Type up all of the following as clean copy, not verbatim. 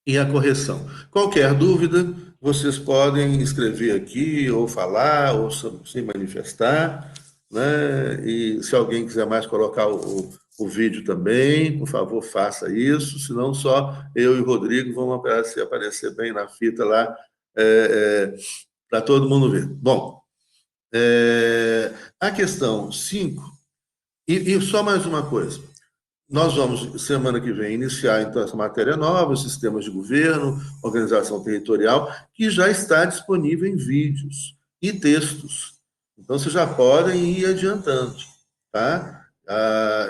e a correção. Qualquer dúvida, vocês podem escrever aqui, ou falar, ou se manifestar, né? E se alguém quiser mais colocar o vídeo também, por favor, faça isso, senão só eu e o Rodrigo vamos aparecer bem na fita lá, para todo mundo ver. Bom, a questão 5 e só mais uma coisa. Nós vamos, semana que vem, iniciar então essa matéria nova, sistemas de governo, organização territorial, que já está disponível em vídeos e textos. Então, vocês já podem ir adiantando, tá?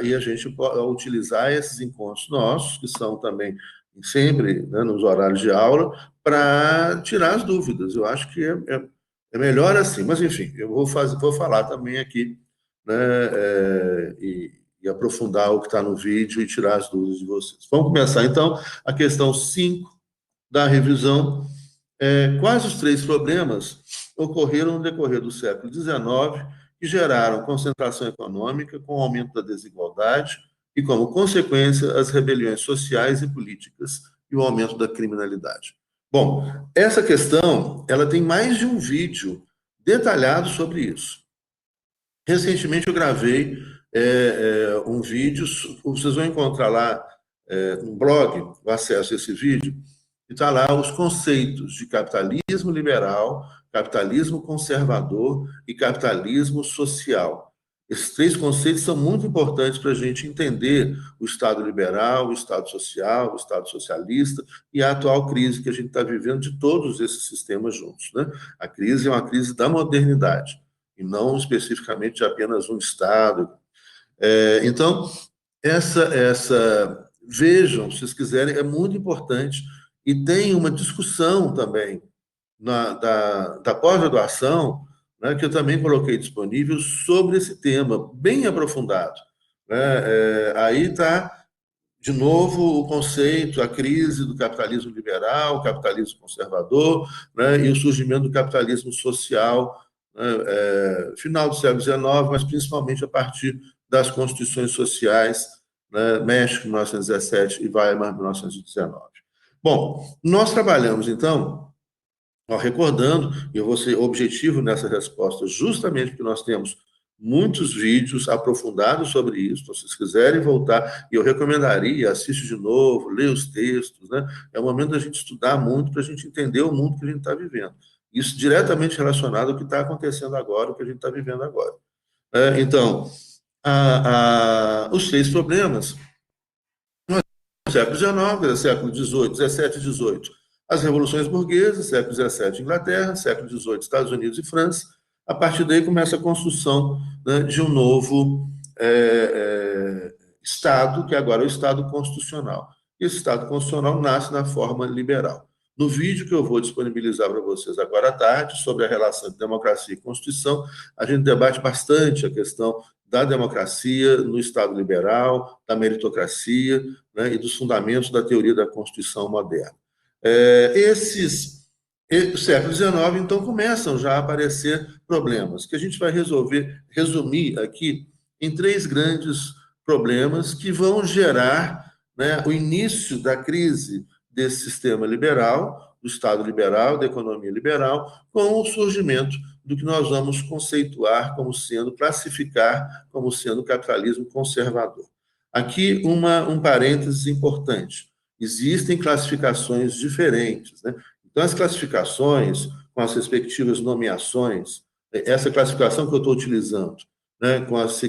E a gente pode utilizar esses encontros nossos, que são também sempre, né, nos horários de aula, para tirar as dúvidas. Eu acho que é melhor assim. Mas, enfim, vou falar também aqui, né, e aprofundar o que está no vídeo e tirar as dúvidas de vocês. Vamos começar, então, a questão 5 da revisão. Quais os três problemas ocorreram no decorrer do século XIX que geraram concentração econômica com o aumento da desigualdade e, como consequência, as rebeliões sociais e políticas e o aumento da criminalidade? Bom, essa questão ela tem mais de um vídeo detalhado sobre isso. Recentemente eu gravei um vídeo, vocês vão encontrar lá no blog, o acesso a esse vídeo, e está lá os conceitos de capitalismo liberal, capitalismo conservador e capitalismo social. Esses três conceitos são muito importantes para a gente entender o Estado liberal, o Estado social, o Estado socialista e a atual crise que a gente está vivendo de todos esses sistemas juntos, né? A crise é uma crise da modernidade e não especificamente de apenas um Estado. Então, vejam, se vocês quiserem, é muito importante e tem uma discussão também da pós-graduação, né, que eu também coloquei disponível sobre esse tema, bem aprofundado. Né? Aí está, de novo, o conceito, a crise do capitalismo liberal, capitalismo conservador, né, e o surgimento do capitalismo social, né, final do século XIX, mas principalmente a partir das constituições sociais, né, México, 1917, e Weimar, 1919. Bom, nós trabalhamos, então, recordando, e eu vou ser objetivo nessa resposta, justamente porque nós temos muitos vídeos aprofundados sobre isso. Então, se vocês quiserem voltar, e eu recomendaria, assiste de novo, lê os textos, né? É o momento da gente estudar muito para a gente entender o mundo que a gente está vivendo. Isso diretamente relacionado ao que está acontecendo agora, o que a gente está vivendo agora. Então, os três problemas século XIX, século XVIII, XVII e XVIII, as revoluções burguesas, século XVII, Inglaterra, século XVIII, Estados Unidos e França. A partir daí começa a construção, né, de um novo Estado, que agora é o Estado constitucional. E esse Estado constitucional nasce na forma liberal. No vídeo que eu vou disponibilizar para vocês agora à tarde, sobre a relação de democracia e Constituição, a gente debate bastante a questão da democracia no Estado liberal, da meritocracia, né, e dos fundamentos da teoria da Constituição moderna. O século XIX, então, começam já a aparecer problemas, que a gente vai resumir aqui em três grandes problemas que vão gerar, né, o início da crise desse sistema liberal, do Estado liberal, da economia liberal, com o surgimento do que nós vamos conceituar como sendo, classificar como sendo o capitalismo conservador. Aqui um parênteses importante. Existem classificações diferentes, né? Então, as classificações, com as respectivas nomeações, essa classificação que eu estou utilizando, né, com as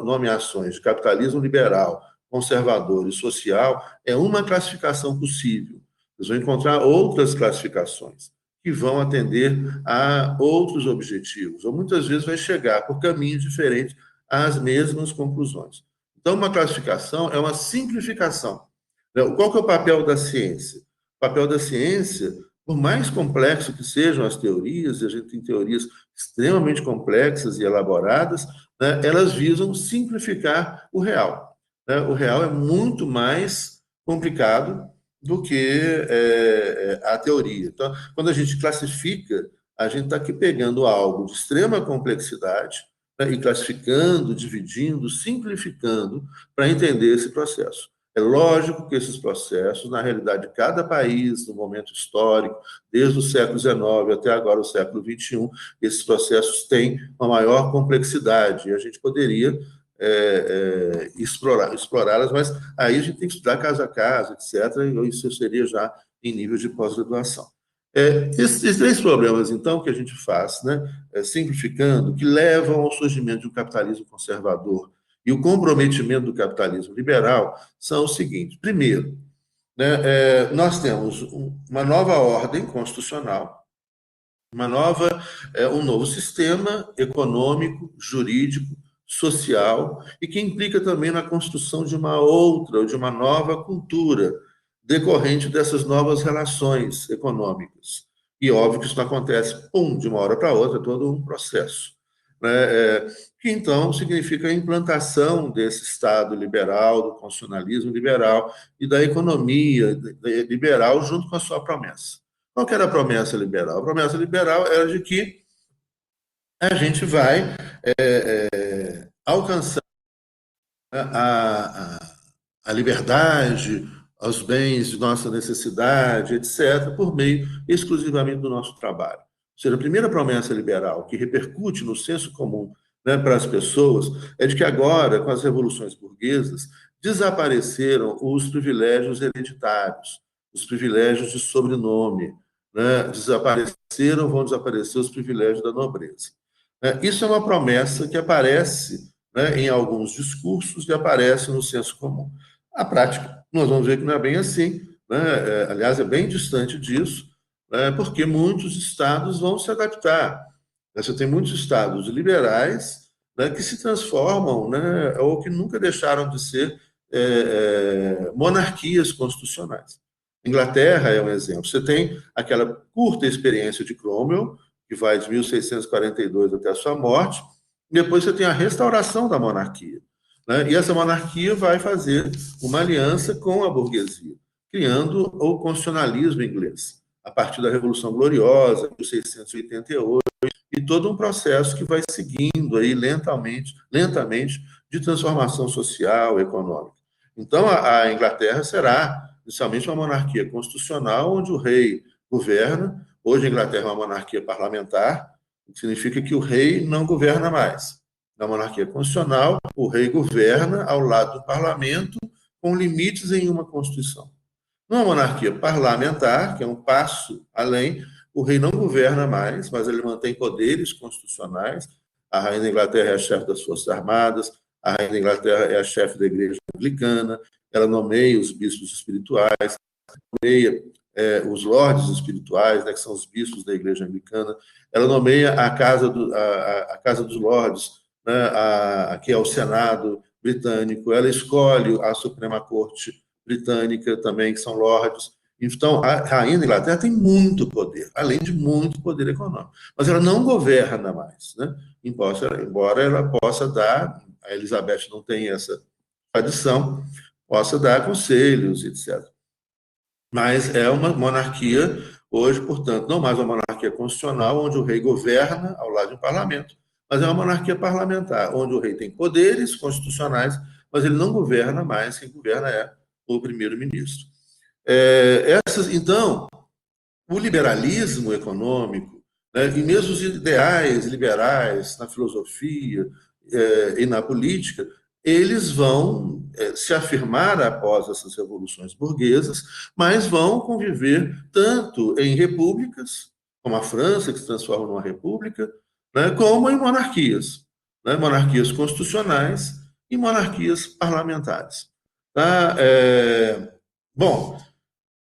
nomeações de capitalismo liberal, conservador e social, é uma classificação possível. Vocês vão encontrar outras classificações que vão atender a outros objetivos, ou muitas vezes vai chegar por caminhos diferentes às mesmas conclusões. Então, uma classificação é uma simplificação. Qual que é o papel da ciência? O papel da ciência, por mais complexo que sejam as teorias, e a gente tem teorias extremamente complexas e elaboradas, né, elas visam simplificar o real. Né? O real é muito mais complicado do que a teoria. Então, quando a gente classifica, a gente está aqui pegando algo de extrema complexidade, né, e classificando, dividindo, simplificando para entender esse processo. É lógico que esses processos, na realidade, cada país, no momento histórico, desde o século XIX até agora o século XXI, esses processos têm uma maior complexidade, e a gente poderia explorá-las, mas aí a gente tem que estudar caso a caso, etc., e isso seria já em nível de pós-graduação. Esses três problemas, então, que a gente faz, né, simplificando, que levam ao surgimento de um capitalismo conservador e o comprometimento do capitalismo liberal, são os seguintes. Primeiro, né, nós temos uma nova ordem constitucional, um novo sistema econômico, jurídico, social, e que implica também na construção de uma outra, de uma nova cultura, decorrente dessas novas relações econômicas. E óbvio que isso não acontece, de uma hora para outra, é todo um processo. Né? Que então significa a implantação desse Estado liberal, do constitucionalismo liberal e da economia liberal junto com a sua promessa. Qual que era a promessa liberal? A promessa liberal era de que a gente vai alcançar a, a liberdade, aos bens de nossa necessidade, etc., por meio exclusivamente do nosso trabalho. Ou seja, a primeira promessa liberal que repercute no senso comum, né, para as pessoas é de que agora, com as revoluções burguesas, desapareceram os privilégios hereditários, os privilégios de sobrenome, né, vão desaparecer os privilégios da nobreza. Isso é uma promessa que aparece, né, em alguns discursos e aparece no senso comum. A prática, nós vamos ver que não é bem assim, né? Aliás, é bem distante disso, né? Porque muitos estados vão se adaptar. Você tem muitos estados liberais, né, que se transformam, né, ou que nunca deixaram de ser monarquias constitucionais. Inglaterra é um exemplo. Você tem aquela curta experiência de Cromwell, que vai de 1642 até a sua morte, e depois você tem a restauração da monarquia. Né? E essa monarquia vai fazer uma aliança com a burguesia, criando o constitucionalismo inglês, a partir da Revolução Gloriosa, 1688, e todo um processo que vai seguindo aí lentamente, de transformação social, econômica. Então, a Inglaterra será, inicialmente, uma monarquia constitucional, onde o rei governa. Hoje, a Inglaterra é uma monarquia parlamentar, o que significa que o rei não governa mais. Na monarquia constitucional, o rei governa ao lado do parlamento, com limites em uma Constituição. Numa monarquia parlamentar, que é um passo além, o rei não governa mais, mas ele mantém poderes constitucionais. A rainha da Inglaterra é a chefe das Forças Armadas, a rainha da Inglaterra é a chefe da Igreja Anglicana, ela nomeia os bispos espirituais, nomeia os lordes espirituais, né, que são os bispos da Igreja Anglicana, ela nomeia a Casa dos Lordes, né, que é o Senado britânico, ela escolhe a Suprema Corte britânica também, que são lordes. Então, a rainha da Inglaterra tem muito poder, além de muito poder econômico. Mas ela não governa mais, né? Embora ela possa dar, a Elizabeth não tem essa tradição, possa dar conselhos, etc. Mas é uma monarquia, hoje, portanto, não mais uma monarquia constitucional, onde o rei governa ao lado do parlamento, mas é uma monarquia parlamentar, onde o rei tem poderes constitucionais, mas ele não governa mais, quem governa é o primeiro-ministro. Então, o liberalismo econômico, né, e mesmo os ideais liberais na filosofia e na política, eles vão se afirmar após essas revoluções burguesas, mas vão conviver tanto em repúblicas, como a França, que se transforma numa república, né, como em monarquias, né, monarquias constitucionais e monarquias parlamentares. Tá? Bom,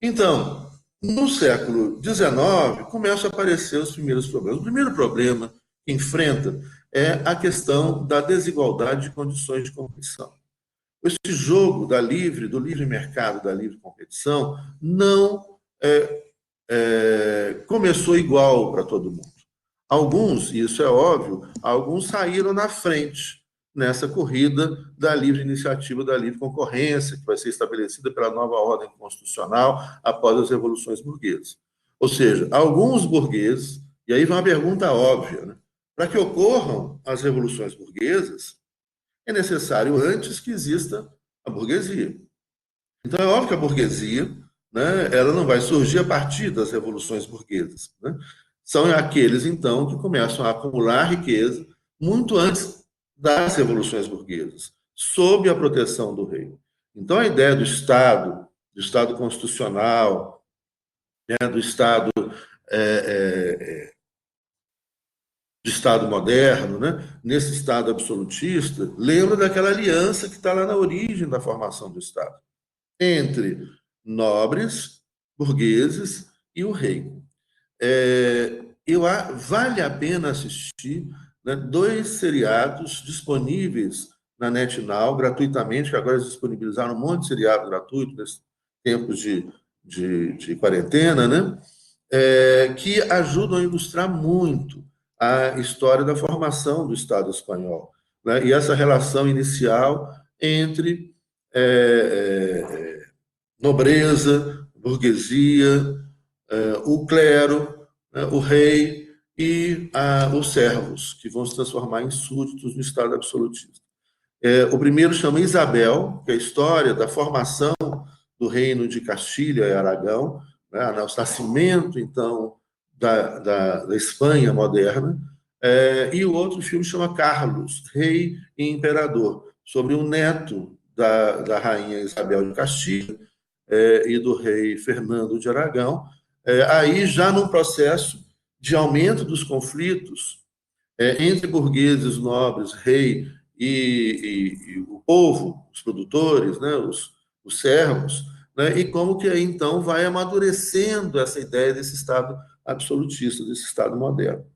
então, no século XIX, começam a aparecer os primeiros problemas. O primeiro problema que enfrenta é a questão da desigualdade de condições de competição. Esse jogo do livre mercado, da livre competição, não começou igual para todo mundo. Alguns, e isso é óbvio, alguns saíram na frente nessa corrida da livre iniciativa, da livre concorrência, que vai ser estabelecida pela nova ordem constitucional após as revoluções burguesas. Ou seja, alguns burgueses, e aí vem uma pergunta óbvia, né? Para que ocorram as revoluções burguesas, é necessário antes que exista a burguesia. Então, é óbvio que a burguesia, né, ela não vai surgir a partir das revoluções burguesas, né? São aqueles, então, que começam a acumular riqueza muito antes das revoluções burguesas, sob a proteção do rei. Então, a ideia do Estado constitucional, né, do Estado é, de Estado moderno, né, nesse Estado absolutista, lembra daquela aliança que está lá na origem da formação do Estado, entre nobres, burgueses e o rei. Vale a pena assistir, né, dois seriados disponíveis na NetNow gratuitamente, que agora eles disponibilizaram um monte de seriado gratuito nesses tempos de quarentena, né? Que ajudam a ilustrar muito a história da formação do Estado espanhol, né? E essa relação inicial entre nobreza, burguesia, o clero, né, o rei e os servos, que vão se transformar em súditos no Estado absolutista. O primeiro chama Isabel, que é a história da formação do reino de Castilha e Aragão, né, o nascimento, então, da Espanha moderna. E o outro filme chama Carlos, Rei e Imperador, sobre um neto da rainha Isabel de Castilha e do rei Fernando de Aragão, aí já num processo de aumento dos conflitos entre burgueses, nobres, rei e o povo, os produtores, né, os servos, né, e como que aí então vai amadurecendo essa ideia desse Estado absolutista, desse Estado moderno.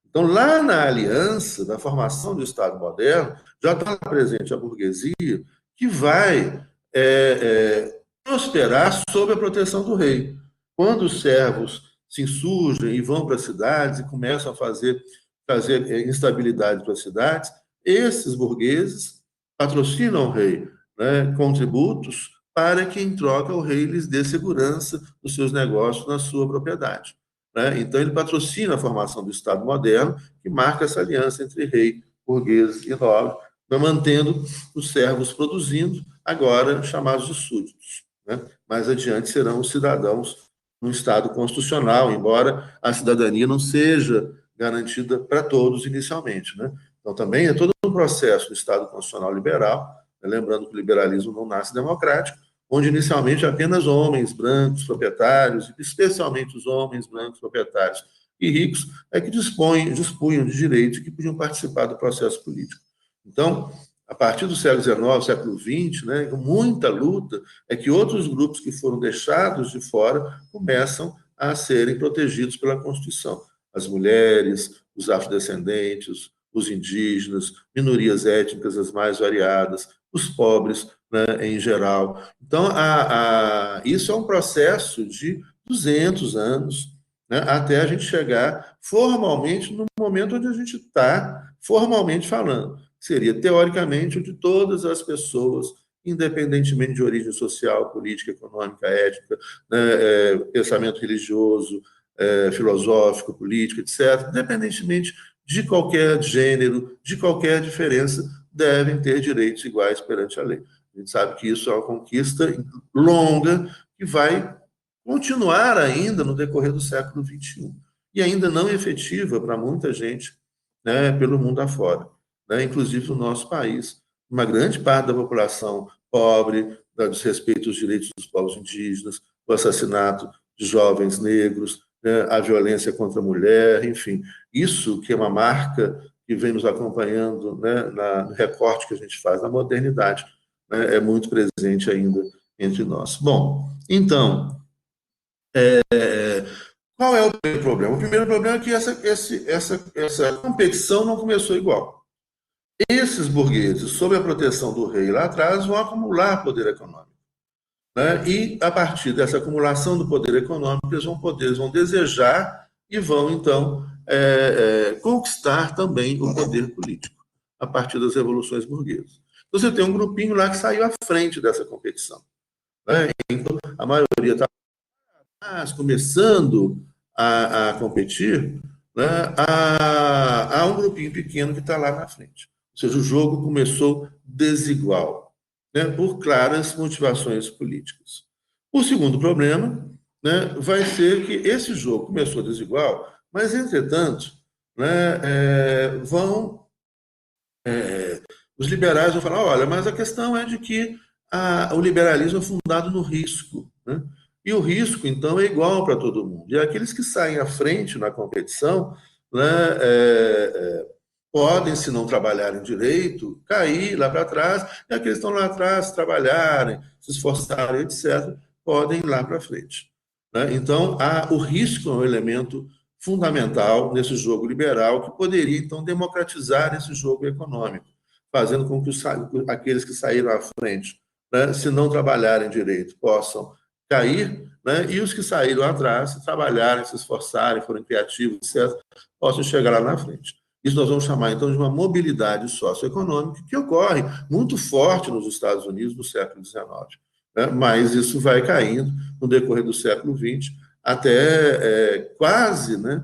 Então, lá na aliança, da formação do Estado moderno, já está presente a burguesia que vai prosperar sob a proteção do rei. Quando os servos se insurgem e vão para as cidades e começam a trazer instabilidade para as cidades, esses burgueses patrocinam o rei, né, com tributos para que, em troca, o rei lhes dê segurança nos seus negócios, na sua propriedade. Né? Então, ele patrocina a formação do Estado moderno, que marca essa aliança entre rei, burguês e nobre, mantendo os servos produzindo, agora chamados de súditos. Né? Mais adiante serão os cidadãos no Estado constitucional, embora a cidadania não seja garantida para todos inicialmente. Né? Então, também é todo um processo do Estado constitucional liberal, né? Lembrando que o liberalismo não nasce democrático, onde inicialmente apenas homens brancos proprietários, especialmente os homens brancos proprietários e ricos, é que dispunham de direitos que podiam participar do processo político. Então, a partir do século XIX, século XX, né, com muita luta, é que outros grupos que foram deixados de fora começam a serem protegidos pela Constituição. As mulheres, os afrodescendentes, os indígenas, minorias étnicas as mais variadas, os pobres, né, em geral. Então, isso é um processo de 200 anos, né, até a gente chegar formalmente no momento onde a gente está formalmente falando. Seria, teoricamente, o de todas as pessoas, independentemente de origem social, política, econômica, étnica, né, pensamento religioso, filosófico, político, etc., independentemente de qualquer gênero, de qualquer diferença, devem ter direitos iguais perante a lei. A gente sabe que isso é uma conquista longa que vai continuar ainda no decorrer do século XXI e ainda não efetiva para muita gente, né, pelo mundo afora, né, inclusive no nosso país. Uma grande parte da população pobre, desrespeito aos direitos dos povos indígenas, o assassinato de jovens negros, né, a violência contra a mulher, enfim. Isso que é uma marca que vem nos acompanhando, né, no recorte que a gente faz na modernidade, né, é muito presente ainda entre nós. Bom, então, qual é o primeiro problema? O primeiro problema é que essa competição não começou igual. Esses burgueses, sob a proteção do rei lá atrás, vão acumular poder econômico. Né? E, a partir dessa acumulação do poder econômico, eles vão desejar e vão, então, conquistar também o poder político, a partir das revoluções burguesas. Então, você tem um grupinho lá que saiu à frente dessa competição. Né? Então, a maioria está começando a competir, né? Há um grupinho pequeno que está lá na frente. Ou seja, o jogo começou desigual. né, por claras motivações políticas. O segundo problema, né, vai ser que esse jogo começou desigual, mas, entretanto, né, os liberais vão falar, olha, mas a questão é de que o liberalismo é fundado no risco, né? E o risco, então, é igual para todo mundo. E aqueles que saem à frente na competição, né, podem, se não trabalharem direito, cair lá para trás, e aqueles que estão lá atrás, trabalharem, se esforçarem, etc., podem ir lá para frente. Né? Então, o risco é um elemento fundamental nesse jogo liberal que poderia, então, democratizar esse jogo econômico, fazendo com que aqueles que saíram à frente, né, se não trabalharem direito, possam cair, né, e os que saíram atrás, se trabalharem, se esforçarem, forem criativos, etc., possam chegar lá na frente. Isso nós vamos chamar, então, de uma mobilidade socioeconômica que ocorre muito forte nos Estados Unidos no século XIX. Né? Mas isso vai caindo no decorrer do século XX até quase, né,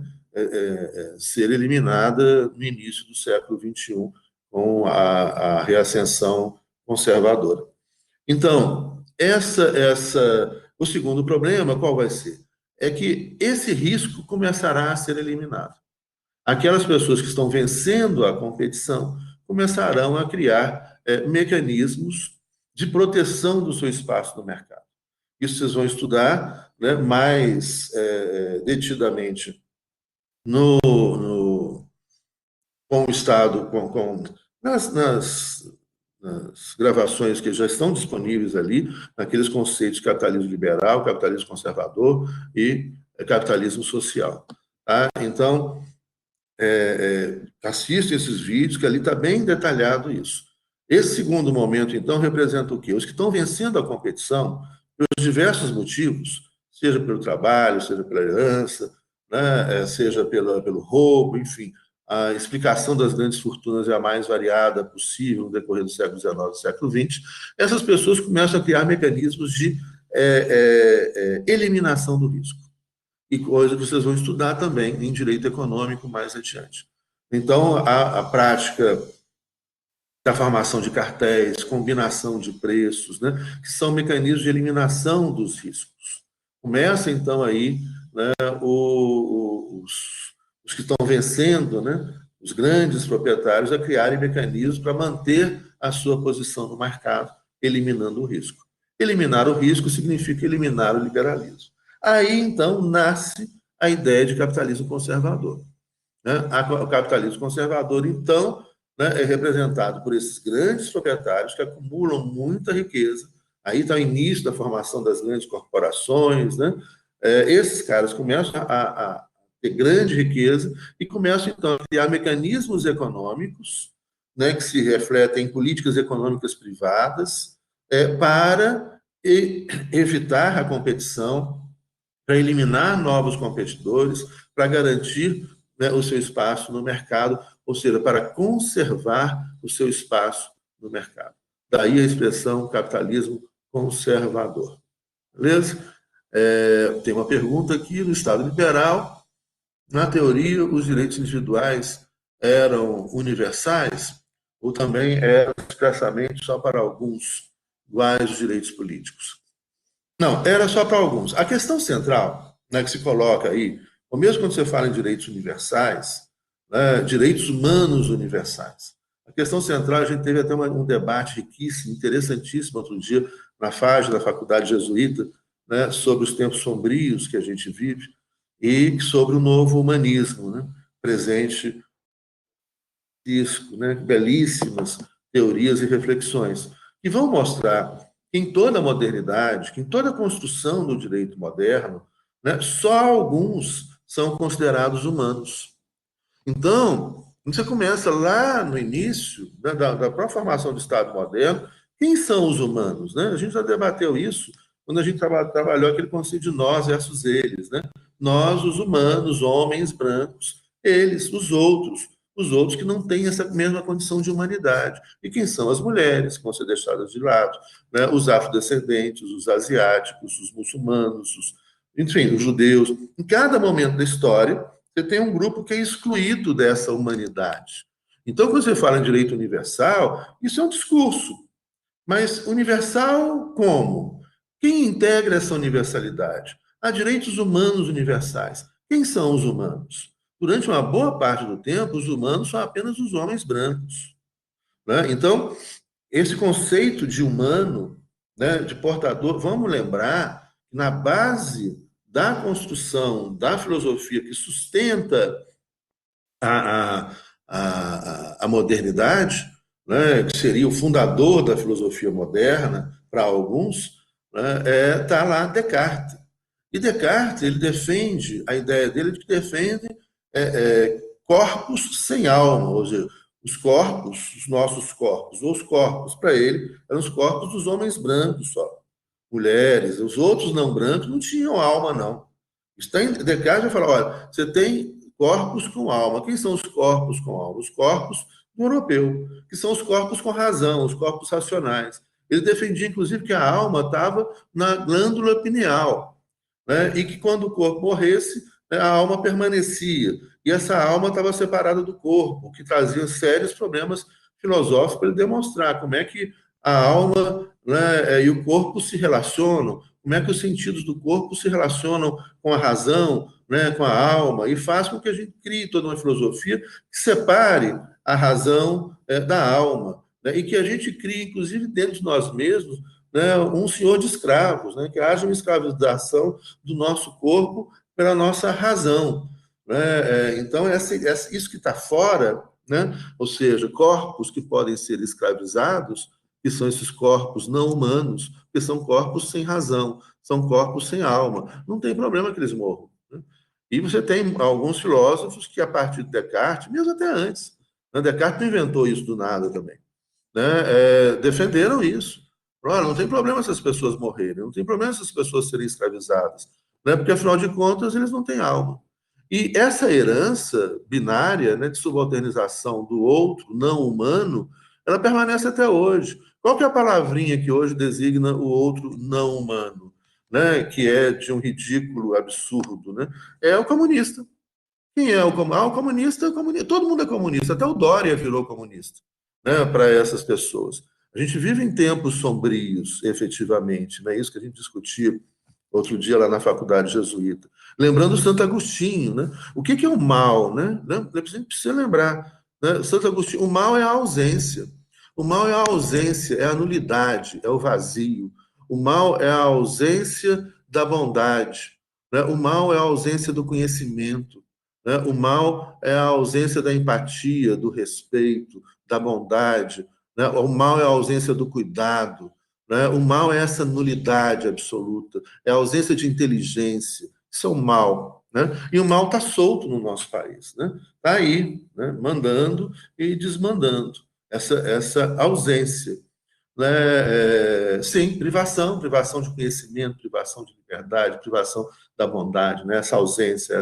ser eliminada no início do século XXI com a reascensão conservadora. Então, o segundo problema, qual vai ser? É que esse risco começará a ser eliminado. Aquelas pessoas que estão vencendo a competição começarão a criar mecanismos de proteção do seu espaço no mercado. Isso vocês vão estudar, né, mais detidamente com o Estado, nas gravações que já estão disponíveis ali, naqueles conceitos de capitalismo liberal, capitalismo conservador e capitalismo social. Tá? Então, assista esses vídeos, que ali está bem detalhado isso. Esse segundo momento, então, representa o quê? Os que estão vencendo a competição, por diversos motivos, seja pelo trabalho, seja pela herança, né, seja pelo roubo, enfim, a explicação das grandes fortunas é a mais variada possível no decorrer do século XIX e do século XX, essas pessoas começam a criar mecanismos de eliminação do risco. E coisa que vocês vão estudar também em direito econômico mais adiante. Então, a prática da formação de cartéis, combinação de preços, né, que são mecanismos de eliminação dos riscos. Começa, então, aí, né, os que estão vencendo, né, os grandes proprietários, a criarem mecanismos para manter a sua posição no mercado, eliminando o risco. Eliminar o risco significa eliminar o liberalismo. Aí, então, nasce a ideia de capitalismo conservador. Né? O capitalismo conservador, então, né, é representado por esses grandes proprietários que acumulam muita riqueza. Aí está o início da formação das grandes corporações. Né? Esses caras começam a ter grande riqueza e começam, então, a criar mecanismos econômicos, né, que se refletem em políticas econômicas privadas para evitar a competição, para eliminar novos competidores, para garantir, né, o seu espaço no mercado, ou seja, para conservar o seu espaço no mercado. Daí a expressão capitalismo conservador. Beleza? Tem uma pergunta aqui no Estado liberal. Na teoria, os direitos individuais eram universais ou também eram expressamente só para alguns, iguais os direitos políticos? Não, era só para alguns. A questão central, né, que se coloca aí, ou mesmo quando você fala em direitos universais, né, direitos humanos universais, a questão central, a gente teve até um debate riquíssimo, interessantíssimo outro dia, na FAGE, da Faculdade Jesuíta, né, sobre os tempos sombrios que a gente vive e sobre o novo humanismo, né, presente, né, belíssimas teorias e reflexões, que vão mostrar que em toda a modernidade, que em toda a construção do direito moderno, né, só alguns são considerados humanos. Então, você começa lá no início, né, da própria formação do Estado moderno, quem são os humanos? Né? A gente já debateu isso quando a gente trabalhou aquele conceito de nós versus eles. Né? Nós, os humanos, homens brancos, eles, os outros que não têm essa mesma condição de humanidade. E quem são as mulheres, que vão ser deixadas de lado, né? Os afrodescendentes, os asiáticos, os muçulmanos, enfim, os judeus. Em cada momento da história, você tem um grupo que é excluído dessa humanidade. Então, quando você fala em direito universal, isso é um discurso. Mas universal como? Quem integra essa universalidade? Há direitos humanos universais. Quem são os humanos? Durante uma boa parte do tempo, os humanos são apenas os homens brancos, né? Então, esse conceito de humano, né, de portador, vamos lembrar que na base da construção da filosofia que sustenta a, a modernidade, né, que seria o fundador da filosofia moderna para alguns, né, tá lá Descartes. E Descartes, ele defende, a ideia dele é de que defende corpos sem alma, ou seja, os corpos, os nossos corpos, ou os corpos, para ele, eram os corpos dos homens brancos só, mulheres, os outros não brancos não tinham alma, não. Descartes já fala, olha, você tem corpos com alma. Quem são os corpos com alma? Os corpos do europeu, que são os corpos com razão, os corpos racionais. Ele defendia, inclusive, que a alma estava na glândula pineal, né? E que quando o corpo morresse, a alma permanecia. E essa alma estava separada do corpo, o que trazia sérios problemas filosóficos para ele demonstrar como é que a alma, né, e o corpo se relacionam, como é que os sentidos do corpo se relacionam com a razão, né, com a alma, e faz com que a gente crie toda uma filosofia que separe a razão da alma, né, e que a gente crie, inclusive dentro de nós mesmos, né, um senhor de escravos, né, que haja uma escravização do nosso corpo pela nossa razão. Né? Então, isso que está fora, né, ou seja, corpos que podem ser escravizados, que são esses corpos não humanos, que são corpos sem razão, são corpos sem alma. Não tem problema que eles morram. Né? E você tem alguns filósofos que, a partir de Descartes, mesmo até antes, né, Descartes não inventou isso do nada também, né, defenderam isso. Olha, não tem problema essas pessoas morrerem, não tem problema essas pessoas serem escravizadas, né, porque, afinal de contas, eles não têm alma. E essa herança binária, né, de subalternização do outro, não humano, ela permanece até hoje. Qual que é a palavrinha que hoje designa o outro não humano, né, que é de um ridículo absurdo? Né? É o comunista. Quem é o comunista? O comunista é o comunista. Todo mundo é comunista, até o Dória virou comunista, né, para essas pessoas. A gente vive em tempos sombrios, efetivamente, né? Isso que a gente discutia outro dia lá na faculdade jesuíta. Lembrando Santo Agostinho, né? O que é o mal, né? A gente precisa lembrar, né? Santo Agostinho, o mal é a ausência. O mal é a ausência, é a nulidade, é o vazio. O mal é a ausência da bondade, né? O mal é a ausência do conhecimento, né? O mal é a ausência da empatia, do respeito, da bondade, né? O mal é a ausência do cuidado, né? O mal é essa nulidade absoluta, é a ausência de inteligência. Isso é o mal. Né? E o mal está solto no nosso país. Né? Está aí, né? Mandando e desmandando. Essa ausência. Né? Sim, privação de conhecimento, privação de liberdade, privação da bondade, né? Essa ausência,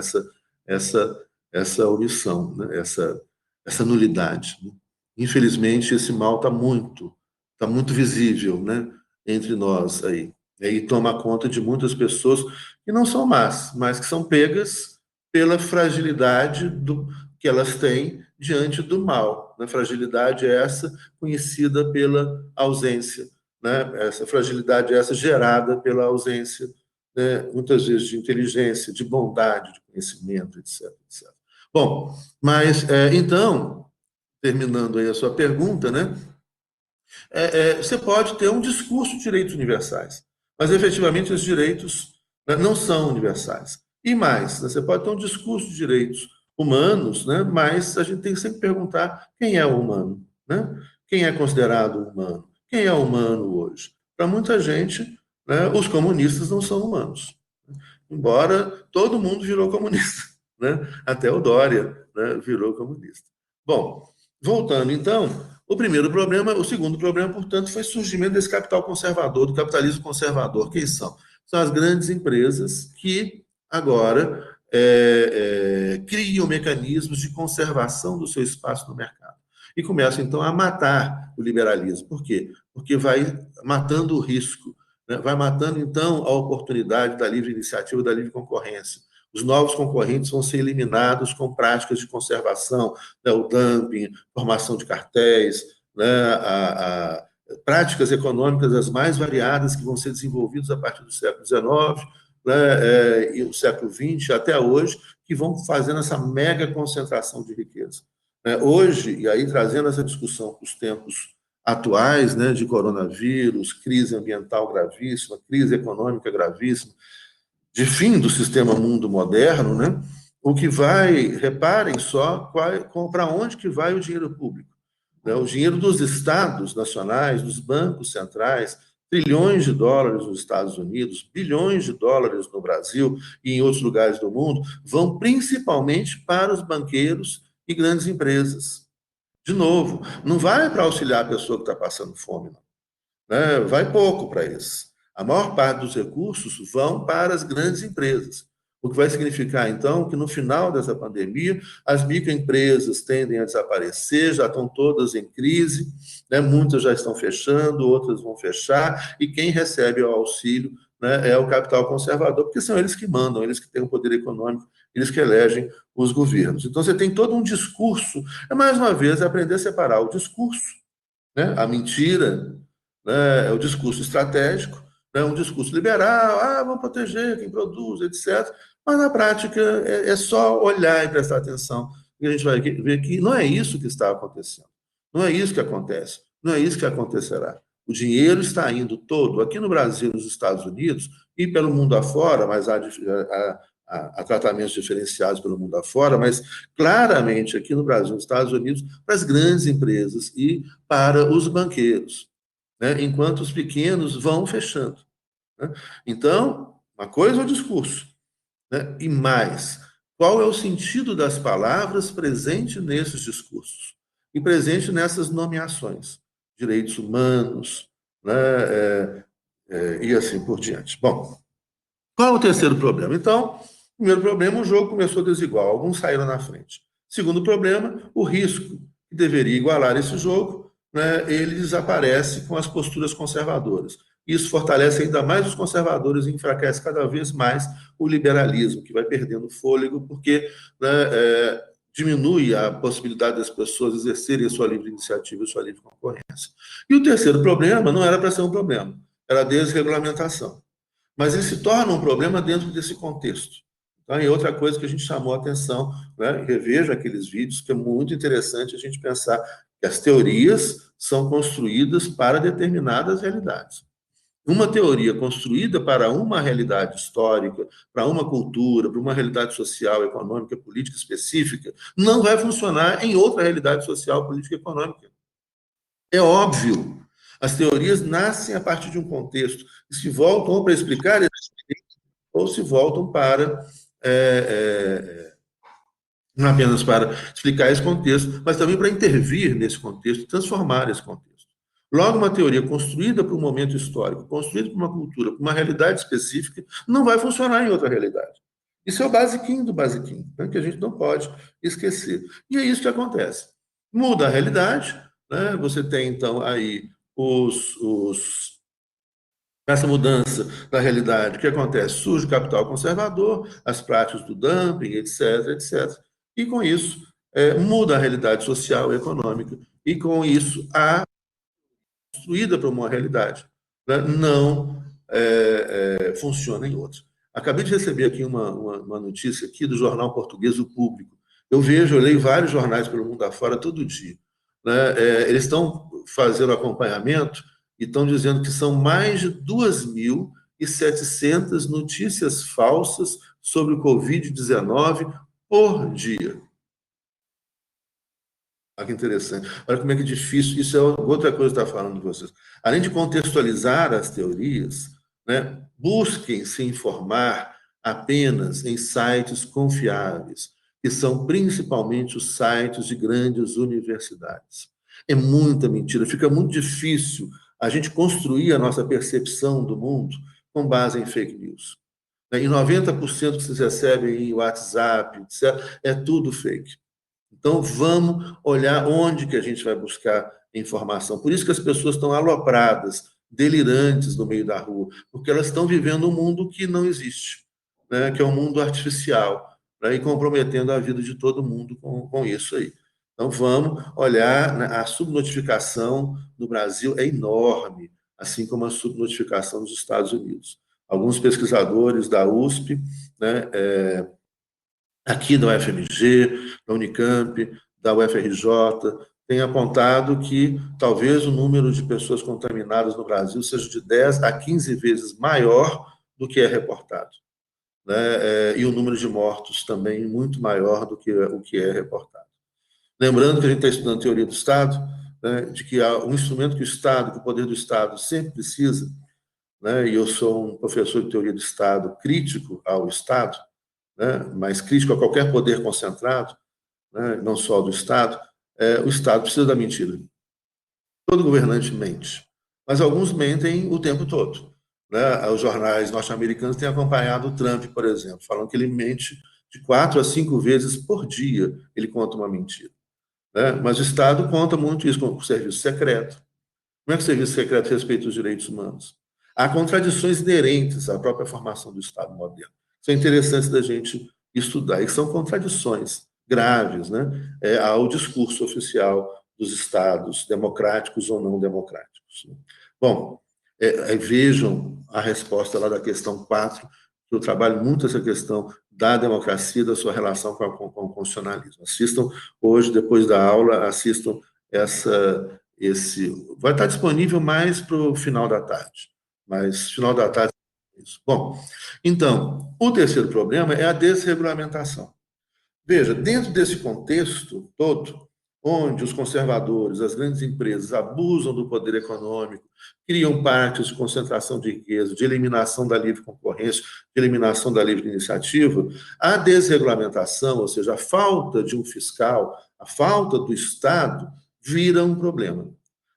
essa, essa omissão, né? Essa nulidade. Né? Infelizmente, esse mal está muito visível, né? Entre nós aí. E toma conta de muitas pessoas que não são más, mas que são pegas pela fragilidade que elas têm diante do mal. Né? Fragilidade é essa conhecida pela ausência, né? Essa fragilidade é essa gerada pela ausência, né? Muitas vezes de inteligência, de bondade, de conhecimento, etc. etc. Bom, mas então, terminando aí a sua pergunta, né? Você pode ter um discurso de direitos universais, mas efetivamente os direitos, né, não são universais. E mais, né, você pode ter um discurso de direitos humanos, né, mas a gente tem que sempre perguntar quem é o humano, né? Quem é considerado humano? Quem é humano hoje? Para muita gente, né, os comunistas não são humanos, embora todo mundo virou comunista, né? Até o Dória, né, virou comunista. Bom, voltando então, o segundo problema, portanto, foi o surgimento desse capital conservador, do capitalismo conservador. Quem são? São as grandes empresas que agora criam mecanismos de conservação do seu espaço no mercado. E começam, então, a matar o liberalismo. Por quê? Porque vai matando o risco, né? Vai matando, então, a oportunidade da livre iniciativa, da livre concorrência. Os novos concorrentes vão ser eliminados com práticas de conservação, né, o dumping, formação de cartéis, né, práticas econômicas as mais variadas que vão ser desenvolvidas a partir do século XIX, e o século XX até hoje, que vão fazendo essa mega concentração de riqueza. Hoje, e aí trazendo essa discussão para os tempos atuais, de coronavírus, crise ambiental gravíssima, crise econômica gravíssima, de fim do sistema mundo moderno, o que vai, reparem só, para onde que vai o dinheiro público. O dinheiro dos estados nacionais, dos bancos centrais, trilhões de dólares nos Estados Unidos, bilhões de dólares no Brasil e em outros lugares do mundo, vão principalmente para os banqueiros e grandes empresas. De novo, não vai para auxiliar a pessoa que está passando fome, não. Vai pouco para esses. A maior parte dos recursos vão para as grandes empresas. O que vai significar, então, que no final dessa pandemia, as microempresas tendem a desaparecer, já estão todas em crise, muitas já estão fechando, outras vão fechar, e quem recebe o auxílio é o capital conservador, porque são eles que mandam, eles que têm o poder econômico, eles que elegem os governos. Então, você tem todo um discurso, mais uma vez, aprender a separar o discurso, a mentira, o discurso estratégico, um discurso liberal, vamos proteger quem produz, etc. Mas, na prática, é só olhar e prestar atenção, e a gente vai ver que não é isso que está acontecendo. Não é isso que acontece. Não é isso que acontecerá. O dinheiro está indo todo, aqui no Brasil, nos Estados Unidos, e pelo mundo afora, mas há tratamentos diferenciados pelo mundo afora, mas claramente aqui no Brasil, nos Estados Unidos, para as grandes empresas e para os banqueiros, enquanto os pequenos vão fechando. Então, uma coisa é o discurso, e mais, qual é o sentido das palavras presente nesses discursos e presente nessas nomeações, direitos humanos, e assim por diante. Bom, qual é o terceiro problema? Então, primeiro problema, o jogo começou desigual, alguns saíram na frente. Segundo problema, o risco que deveria igualar esse jogo, ele desaparece com as posturas conservadoras. Isso fortalece ainda mais os conservadores e enfraquece cada vez mais o liberalismo, que vai perdendo fôlego, porque diminui a possibilidade das pessoas exercerem a sua livre iniciativa e sua livre concorrência. E o terceiro problema não era para ser um problema, era a desregulamentação. Mas ele se torna um problema dentro desse contexto. Então, é outra coisa que a gente chamou a atenção, reveja aqueles vídeos, que é muito interessante a gente pensar que as teorias são construídas para determinadas realidades. Uma teoria construída para uma realidade histórica, para uma cultura, para uma realidade social, econômica, política específica, não vai funcionar em outra realidade social, política e econômica. É óbvio. As teorias nascem a partir de um contexto e se voltam ou para explicar ou se voltam para não apenas para explicar esse contexto, mas também para intervir nesse contexto, transformar esse contexto. Logo, uma teoria construída para um momento histórico, construída para uma cultura, para uma realidade específica, não vai funcionar em outra realidade. Isso é o basiquinho do basiquinho, que a gente não pode esquecer. E é isso que acontece. Muda a realidade, você tem, então, aí essa mudança da realidade, o que acontece? Surge o capital conservador, as práticas do dumping, etc., etc. E, com isso, muda a realidade social e econômica. E, com isso, construída para uma realidade, não funciona em outra. Acabei de receber aqui uma notícia aqui do jornal português O Público. Eu leio vários jornais pelo mundo afora todo dia. Eles estão fazendo acompanhamento e estão dizendo que são mais de 2.700 notícias falsas sobre o Covid-19 por dia. Olha que interessante. Olha como é que é difícil. Isso é outra coisa que eu estava falando de vocês. Além de contextualizar as teorias, busquem se informar apenas em sites confiáveis, que são principalmente os sites de grandes universidades. É muita mentira. Fica muito difícil a gente construir a nossa percepção do mundo com base em fake news. E 90% que vocês recebem em WhatsApp, etc., é tudo fake. Então, vamos olhar onde que a gente vai buscar informação. Por isso que as pessoas estão alopradas, delirantes no meio da rua, porque elas estão vivendo um mundo que não existe, que é um mundo artificial, e comprometendo a vida de todo mundo com isso aí. Então, vamos olhar, né, a subnotificação no Brasil é enorme, assim como a subnotificação nos Estados Unidos. Alguns pesquisadores da USP, né, aqui da UFMG, da Unicamp, da UFRJ, têm apontado que talvez o número de pessoas contaminadas no Brasil seja de 10 a 15 vezes maior do que é reportado, né? E o número de mortos também muito maior do que o que é reportado. Lembrando que a gente está estudando teoria do Estado, né, de que há um instrumento que o Estado, que o poder do Estado sempre precisa, né, e eu sou um professor de teoria do Estado crítico ao Estado, né, mas crítico a qualquer poder concentrado, né, não só do Estado, o Estado precisa da mentira. Todo governante mente, mas alguns mentem o tempo todo, né? Os jornais norte-americanos têm acompanhado o Trump, por exemplo, falando que ele mente de 4 a 5 vezes por dia, ele conta uma mentira, né? Mas o Estado conta muito isso com o serviço secreto. Como é que o serviço secreto respeita os direitos humanos? Há contradições inerentes à própria formação do Estado moderno. Isso é interessante da gente estudar, e são contradições graves, né, ao discurso oficial dos Estados, democráticos ou não democráticos. Bom, vejam a resposta lá da questão 4, que eu trabalho muito essa questão da democracia, da sua relação com o constitucionalismo. Assistam hoje, depois da aula, assistam vai estar disponível mais para o final da tarde, mas final da tarde é isso. Bom, então, o terceiro problema é a desregulamentação. Veja, dentro desse contexto todo, onde os conservadores, as grandes empresas abusam do poder econômico, criam parques de concentração de riqueza, de eliminação da livre concorrência, de eliminação da livre iniciativa, a desregulamentação, ou seja, a falta de um fiscal, a falta do Estado, vira um problema.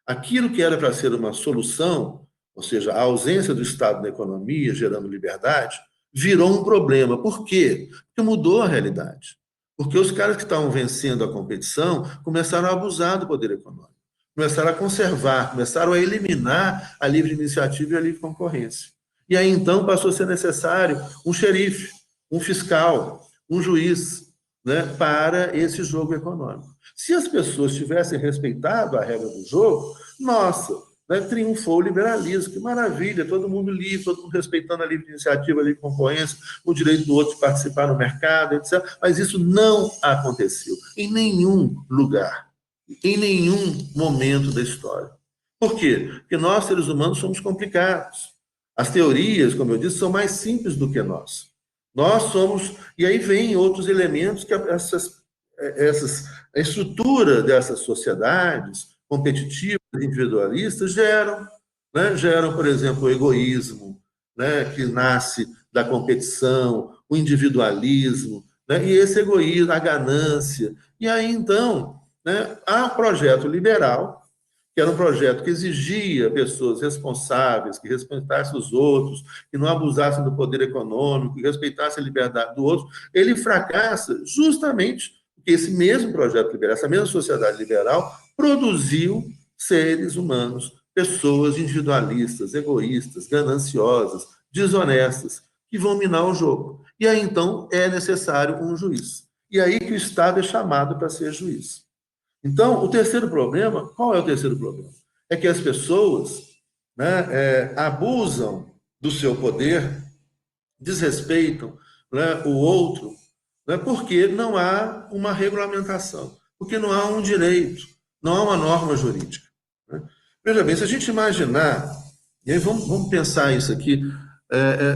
Aquilo que era para ser uma solução, ou seja, a ausência do Estado na economia, gerando liberdade, virou um problema. Por quê? Porque mudou a realidade. Porque os caras que estavam vencendo a competição começaram a abusar do poder econômico, começaram a conservar, começaram a eliminar a livre iniciativa e a livre concorrência. E aí, então, passou a ser necessário um xerife, um fiscal, um juiz, né, para esse jogo econômico. Se as pessoas tivessem respeitado a regra do jogo, nossa, né, triunfou o liberalismo, que maravilha, todo mundo livre, todo mundo respeitando a livre iniciativa, a livre concorrência, o direito do outro de participar no mercado, etc. Mas isso não aconteceu em nenhum lugar, em nenhum momento da história. Por quê? Porque nós, seres humanos, somos complicados. As teorias, como eu disse, são mais simples do que nós. Nós somos, e aí vem outros elementos que a estrutura dessas sociedades competitivas, individualistas, geram, né? Geram, por exemplo, o egoísmo, né? Que nasce da competição, o individualismo, né? E esse egoísmo, a ganância. E aí, então, né, há um projeto liberal, que era um projeto que exigia pessoas responsáveis, que respeitassem os outros, que não abusassem do poder econômico, que respeitassem a liberdade do outro, ele fracassa justamente porque esse mesmo projeto liberal, essa mesma sociedade liberal, produziu seres humanos, pessoas individualistas, egoístas, gananciosas, desonestas, que vão minar o jogo. E aí, então, é necessário um juiz. E aí que o Estado é chamado para ser juiz. Então, o terceiro problema, qual é o terceiro problema? É que as pessoas, né, abusam do seu poder, desrespeitam, né, o outro, né, porque não há uma regulamentação, porque não há um direito, não há uma norma jurídica. Né? Veja bem, se a gente imaginar, e aí vamos pensar isso aqui,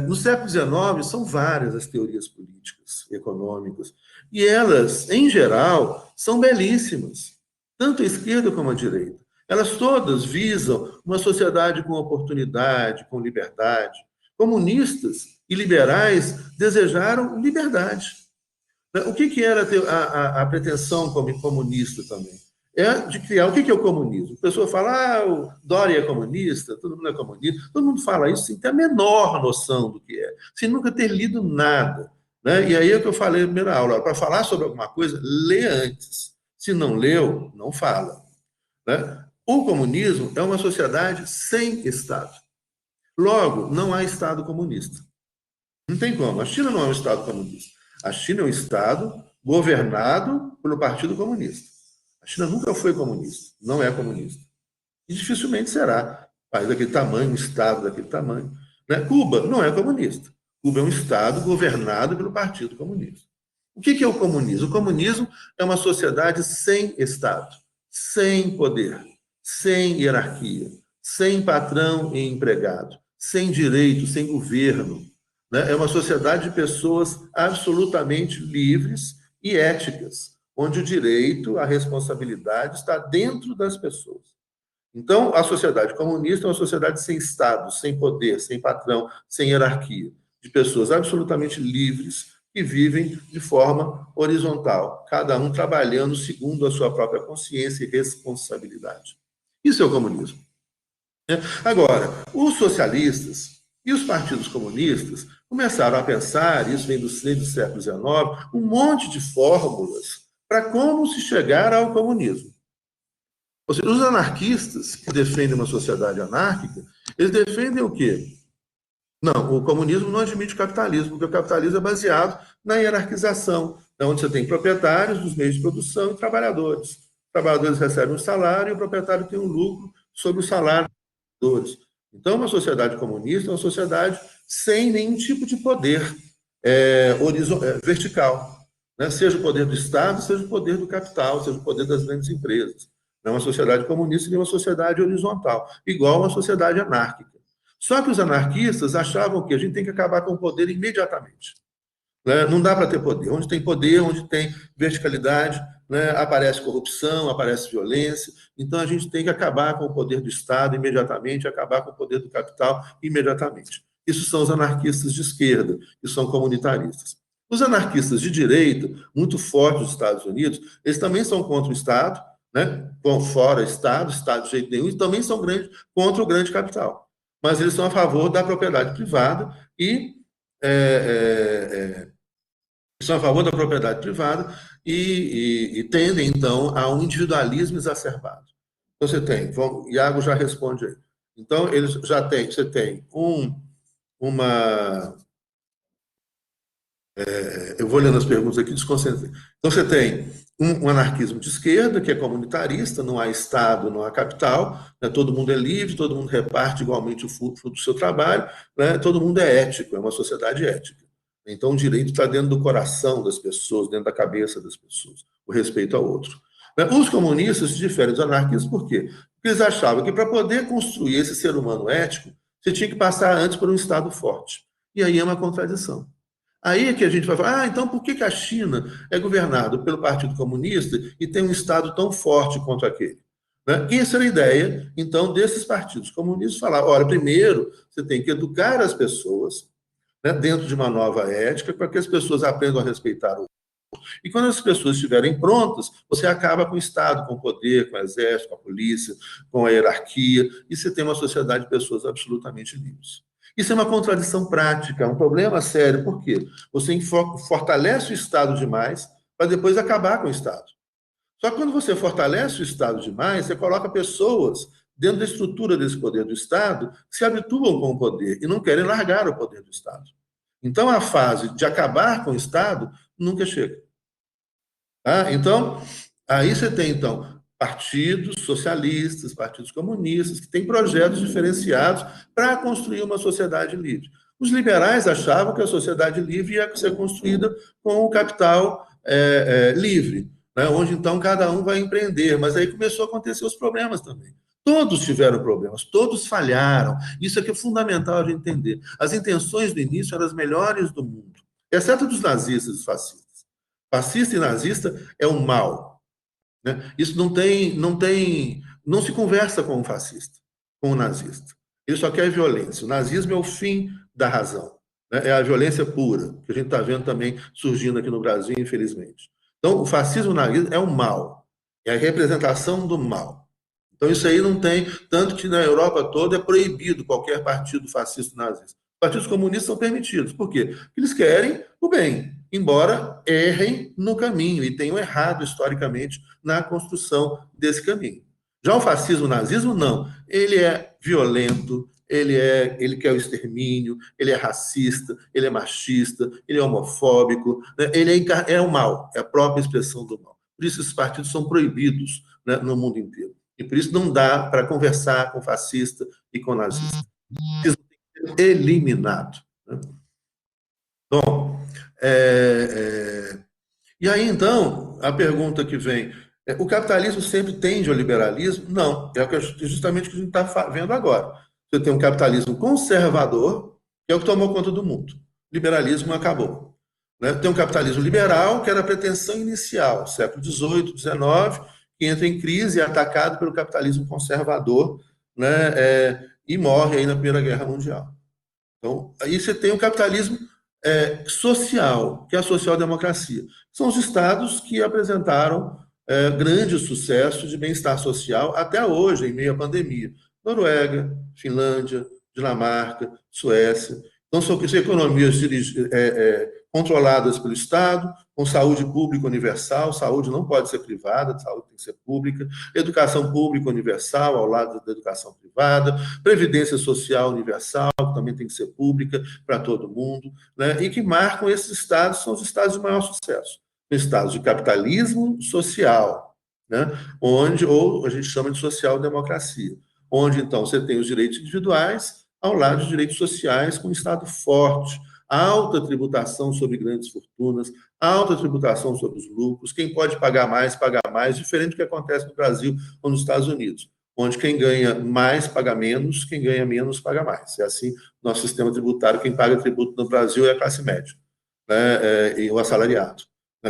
no século XIX são várias as teorias políticas, econômicas, e elas, em geral, são belíssimas, tanto a esquerda como a direita. Elas todas visam uma sociedade com oportunidade, com liberdade. Comunistas e liberais desejaram liberdade. O que era a pretensão comunista também? É de criar. O que é o comunismo? A pessoa fala, o Dória é comunista, todo mundo é comunista. Todo mundo fala isso sem ter a menor noção do que é, sem nunca ter lido nada. Né? E aí é o que eu falei na primeira aula. Para falar sobre alguma coisa, lê antes. Se não leu, não fala. Né? O comunismo é uma sociedade sem Estado. Logo, não há Estado comunista. Não tem como. A China não é um Estado comunista. A China é um Estado governado pelo Partido Comunista. A China nunca foi comunista, não é comunista. E dificilmente será. País daquele tamanho, um Estado daquele tamanho. Né? Cuba não é comunista. Cuba é um Estado governado pelo Partido Comunista. O que é o comunismo? O comunismo é uma sociedade sem Estado, sem poder, sem hierarquia, sem patrão e empregado, sem direito, sem governo. Né? É uma sociedade de pessoas absolutamente livres e éticas, onde o direito, a responsabilidade está dentro das pessoas. Então, a sociedade comunista é uma sociedade sem Estado, sem poder, sem patrão, sem hierarquia, de pessoas absolutamente livres que vivem de forma horizontal, cada um trabalhando segundo a sua própria consciência e responsabilidade. Isso é o comunismo. Agora, os socialistas e os partidos comunistas começaram a pensar, isso vem do século XIX, um monte de fórmulas para como se chegar ao comunismo. Ou seja, os anarquistas que defendem uma sociedade anárquica, eles defendem o quê? Não, o comunismo não admite o capitalismo, porque o capitalismo é baseado na hierarquização, onde você tem proprietários dos meios de produção e trabalhadores. Os trabalhadores recebem um salário e o proprietário tem um lucro sobre o salário dos trabalhadores. Então, uma sociedade comunista é uma sociedade sem nenhum tipo de poder vertical, né? Seja o poder do Estado, seja o poder do capital, seja o poder das grandes empresas. Não é uma sociedade comunista, nem uma sociedade horizontal, igual uma sociedade anárquica. Só que os anarquistas achavam que a gente tem que acabar com o poder imediatamente. Né? Não dá para ter poder. Onde tem poder, onde tem verticalidade, né? Aparece corrupção, aparece violência. Então, a gente tem que acabar com o poder do Estado imediatamente, acabar com o poder do capital imediatamente. Isso são os anarquistas de esquerda, que são comunitaristas. Os anarquistas de direita, muito fortes nos Estados Unidos, eles também são contra o Estado, né? Fora Estado de jeito nenhum, e também são contra o grande capital. Mas eles são a favor da propriedade privada e são a favor da propriedade privada e tendem, então, a um individualismo exacerbado. Então, você tem, Iago já responde aí. Então, você tem uma... eu vou lendo as perguntas aqui, desconcentrei. Então, você tem um anarquismo de esquerda, que é comunitarista, não há Estado, não há capital, né? Todo mundo é livre, todo mundo reparte igualmente o fruto do seu trabalho, né? Todo mundo é ético, é uma sociedade ética. Então, o direito está dentro do coração das pessoas, dentro da cabeça das pessoas, o respeito ao outro. Os comunistas se diferem dos anarquistas por quê? Porque eles achavam que para poder construir esse ser humano ético, você tinha que passar antes por um Estado forte. E aí é uma contradição. Aí é que a gente vai falar, então por que a China é governada pelo Partido Comunista e tem um Estado tão forte quanto aquele? Né? Essa era a ideia, então, desses partidos comunistas falar, olha, primeiro você tem que educar as pessoas, né, dentro de uma nova ética, para que as pessoas aprendam a respeitar o outro. E quando as pessoas estiverem prontas, você acaba com o Estado, com o poder, com o exército, com a polícia, com a hierarquia, e você tem uma sociedade de pessoas absolutamente livres. Isso é uma contradição prática, é um problema sério. Por quê? Você fortalece o Estado demais para depois acabar com o Estado. Só que quando você fortalece o Estado demais, você coloca pessoas dentro da estrutura desse poder do Estado que se habituam com o poder e não querem largar o poder do Estado. Então, a fase de acabar com o Estado nunca chega. Tá? Então, aí você tem, então, partidos socialistas, partidos comunistas, que têm projetos diferenciados para construir uma sociedade livre. Os liberais achavam que a sociedade livre ia ser construída com o capital livre, né? Onde, então, cada um vai empreender. Mas aí começou a acontecer os problemas também. Todos tiveram problemas, todos falharam. Isso é que é fundamental a gente entender. As intenções do início eram as melhores do mundo, exceto dos nazistas e fascistas. Fascista e nazista é o mal. Né? Isso não se conversa com o fascista, com o nazista. Ele só quer violência. O nazismo é o fim da razão. Né? É a violência pura, que a gente está vendo também surgindo aqui no Brasil, infelizmente. Então, o fascismo e o nazismo é o mal. É a representação do mal. Então, isso aí não tem... Tanto que na Europa toda é proibido qualquer partido fascista e nazista. Os partidos comunistas são permitidos. Por quê? Porque eles querem o bem, embora errem no caminho e tenham errado historicamente na construção desse caminho. Já o fascismo, o nazismo, não. Ele é violento, ele quer o extermínio, ele é racista, ele é machista, ele é homofóbico, né? Ele é o mal, é a própria expressão do mal. por isso esses partidos são proibidos, né, no mundo inteiro. E por isso não dá para conversar com fascista e com nazista. Isso tem que ser eliminado. Né? Bom, e aí, então, a pergunta que vem, o capitalismo sempre tende ao liberalismo? Não, justamente o que a gente está vendo agora. Você tem um capitalismo conservador, que é o que tomou conta do mundo. O liberalismo acabou. Né? Tem um capitalismo liberal, que era a pretensão inicial, século XVIII, XIX, que entra em crise e é atacado pelo capitalismo conservador, né? E morre aí na Primeira Guerra Mundial. Então, aí você tem o capitalismo social, que é a social-democracia. São os estados que apresentaram grande sucesso de bem-estar social até hoje, em meio à pandemia. Noruega, Finlândia, Dinamarca, Suécia. Então, são economias controladas pelo Estado, com saúde pública universal, saúde não pode ser privada, saúde tem que ser pública, educação pública universal ao lado da educação privada, previdência social universal, que também tem que ser pública para todo mundo, né? E que marcam esses estados, são os estados de maior sucesso. Estados de capitalismo social, né? Onde, ou a gente chama de social-democracia, onde então você tem os direitos individuais ao lado dos direitos sociais com um Estado forte, alta tributação sobre grandes fortunas, alta tributação sobre os lucros, quem pode paga mais, diferente do que acontece no Brasil ou nos Estados Unidos, onde quem ganha mais paga menos, quem ganha menos paga mais. É assim nosso sistema tributário, quem paga tributo no Brasil é a classe média, né? E o assalariado.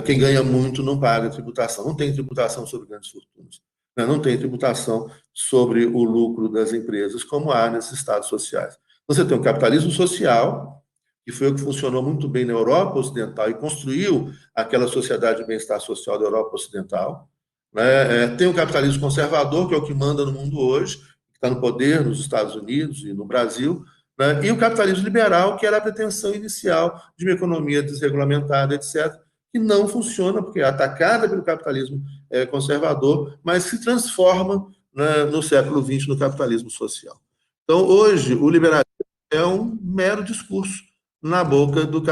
Quem ganha muito não paga tributação, não tem tributação sobre grandes fortunas, né? Não tem tributação sobre o lucro das empresas, como há nesses estados sociais. Você tem um capitalismo social, que foi o que funcionou muito bem na Europa Ocidental e construiu aquela sociedade de bem-estar social da Europa Ocidental. Né? Tem o capitalismo conservador, que é o que manda no mundo hoje, que está no poder nos Estados Unidos e no Brasil, né? E o capitalismo liberal, que era a pretensão inicial de uma economia desregulamentada, etc., que não funciona, porque é atacada pelo capitalismo conservador, mas se transforma, né, no século XX no capitalismo social. Então, hoje, o liberalismo é um mero discurso na boca do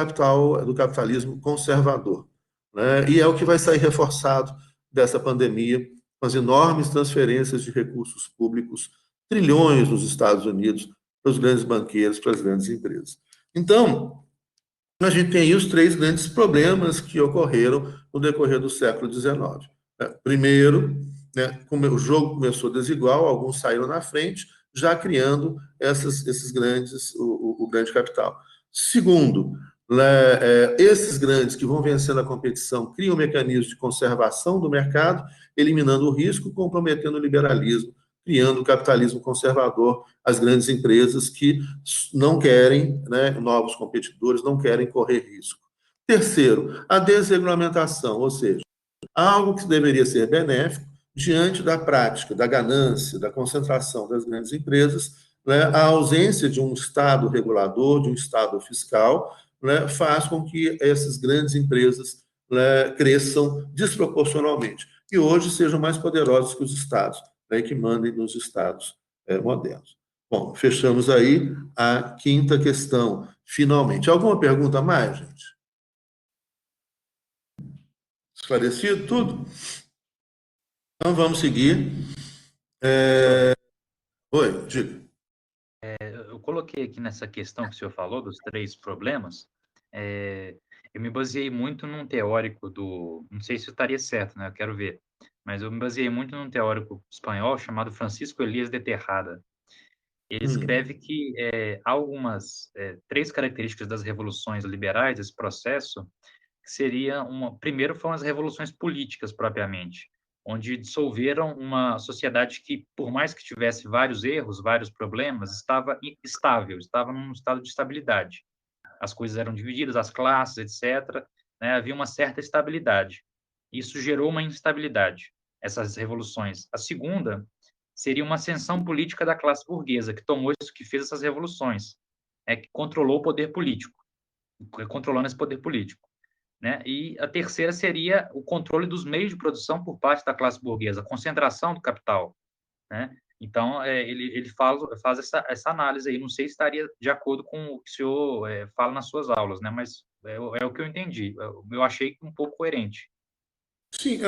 capitalismo conservador. Né? E é o que vai sair reforçado dessa pandemia, com as enormes transferências de recursos públicos, trilhões nos Estados Unidos, para os grandes banqueiros, para as grandes empresas. Então, a gente tem aí os três grandes problemas que ocorreram no decorrer do século XIX. Primeiro, né, o jogo começou desigual, alguns saíram na frente, já criando esses grandes, o grande capital. Segundo, né, esses grandes que vão vencendo a competição criam mecanismos de conservação do mercado, eliminando o risco, comprometendo o liberalismo, criando o capitalismo conservador, as grandes empresas que não querem, né, novos competidores, não querem correr risco. Terceiro, a desregulamentação, ou seja, algo que deveria ser benéfico diante da prática, da ganância, da concentração das grandes empresas, né, a ausência de um Estado regulador, de um Estado fiscal, né, faz com que essas grandes empresas, né, cresçam desproporcionalmente e hoje sejam mais poderosas que os Estados, né, que mandem nos Estados modernos. Bom, fechamos aí a quinta questão, finalmente. Alguma pergunta a mais, gente? Esclarecido tudo? Então vamos seguir. Oi, diga. Eu coloquei aqui nessa questão que o senhor falou, dos três problemas, eu me baseei muito num teórico não sei se eu estaria certo, né? Eu quero ver, mas eu me baseei muito num teórico espanhol chamado Francisco Elias de Tejada. Ele escreve que há três características das revoluções liberais, desse processo, que seria primeiro foram as revoluções políticas propriamente, onde dissolveram uma sociedade que, por mais que tivesse vários erros, vários problemas, estava estável, estava num estado de estabilidade. As coisas eram divididas, as classes, etc., né? Havia uma certa estabilidade. Isso gerou uma instabilidade, essas revoluções. A segunda seria uma ascensão política da classe burguesa, que tomou isso, que fez essas revoluções, que controlou o poder político, controlando esse poder político. Né? E a terceira seria o controle dos meios de produção por parte da classe burguesa, a concentração do capital. Né? Então, ele faz essa análise aí. Não sei se estaria de acordo com o que o senhor fala nas suas aulas, né? Mas é o que eu entendi. Eu achei um pouco coerente. Sim,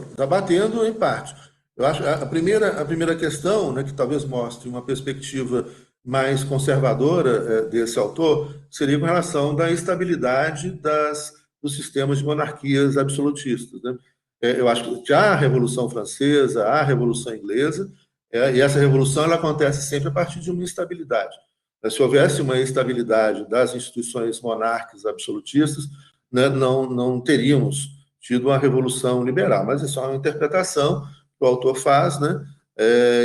está batendo em parte. Eu acho a primeira questão, né, que talvez mostre uma perspectiva mais conservadora desse autor, seria com relação da estabilidade dos sistemas de monarquias absolutistas, né? Eu acho que já a Revolução Francesa, a Revolução Inglesa, e essa revolução ela acontece sempre a partir de uma instabilidade. Se houvesse uma estabilidade das instituições monárquicas absolutistas, né, não teríamos tido uma revolução liberal, mas isso é uma interpretação que o autor faz, né?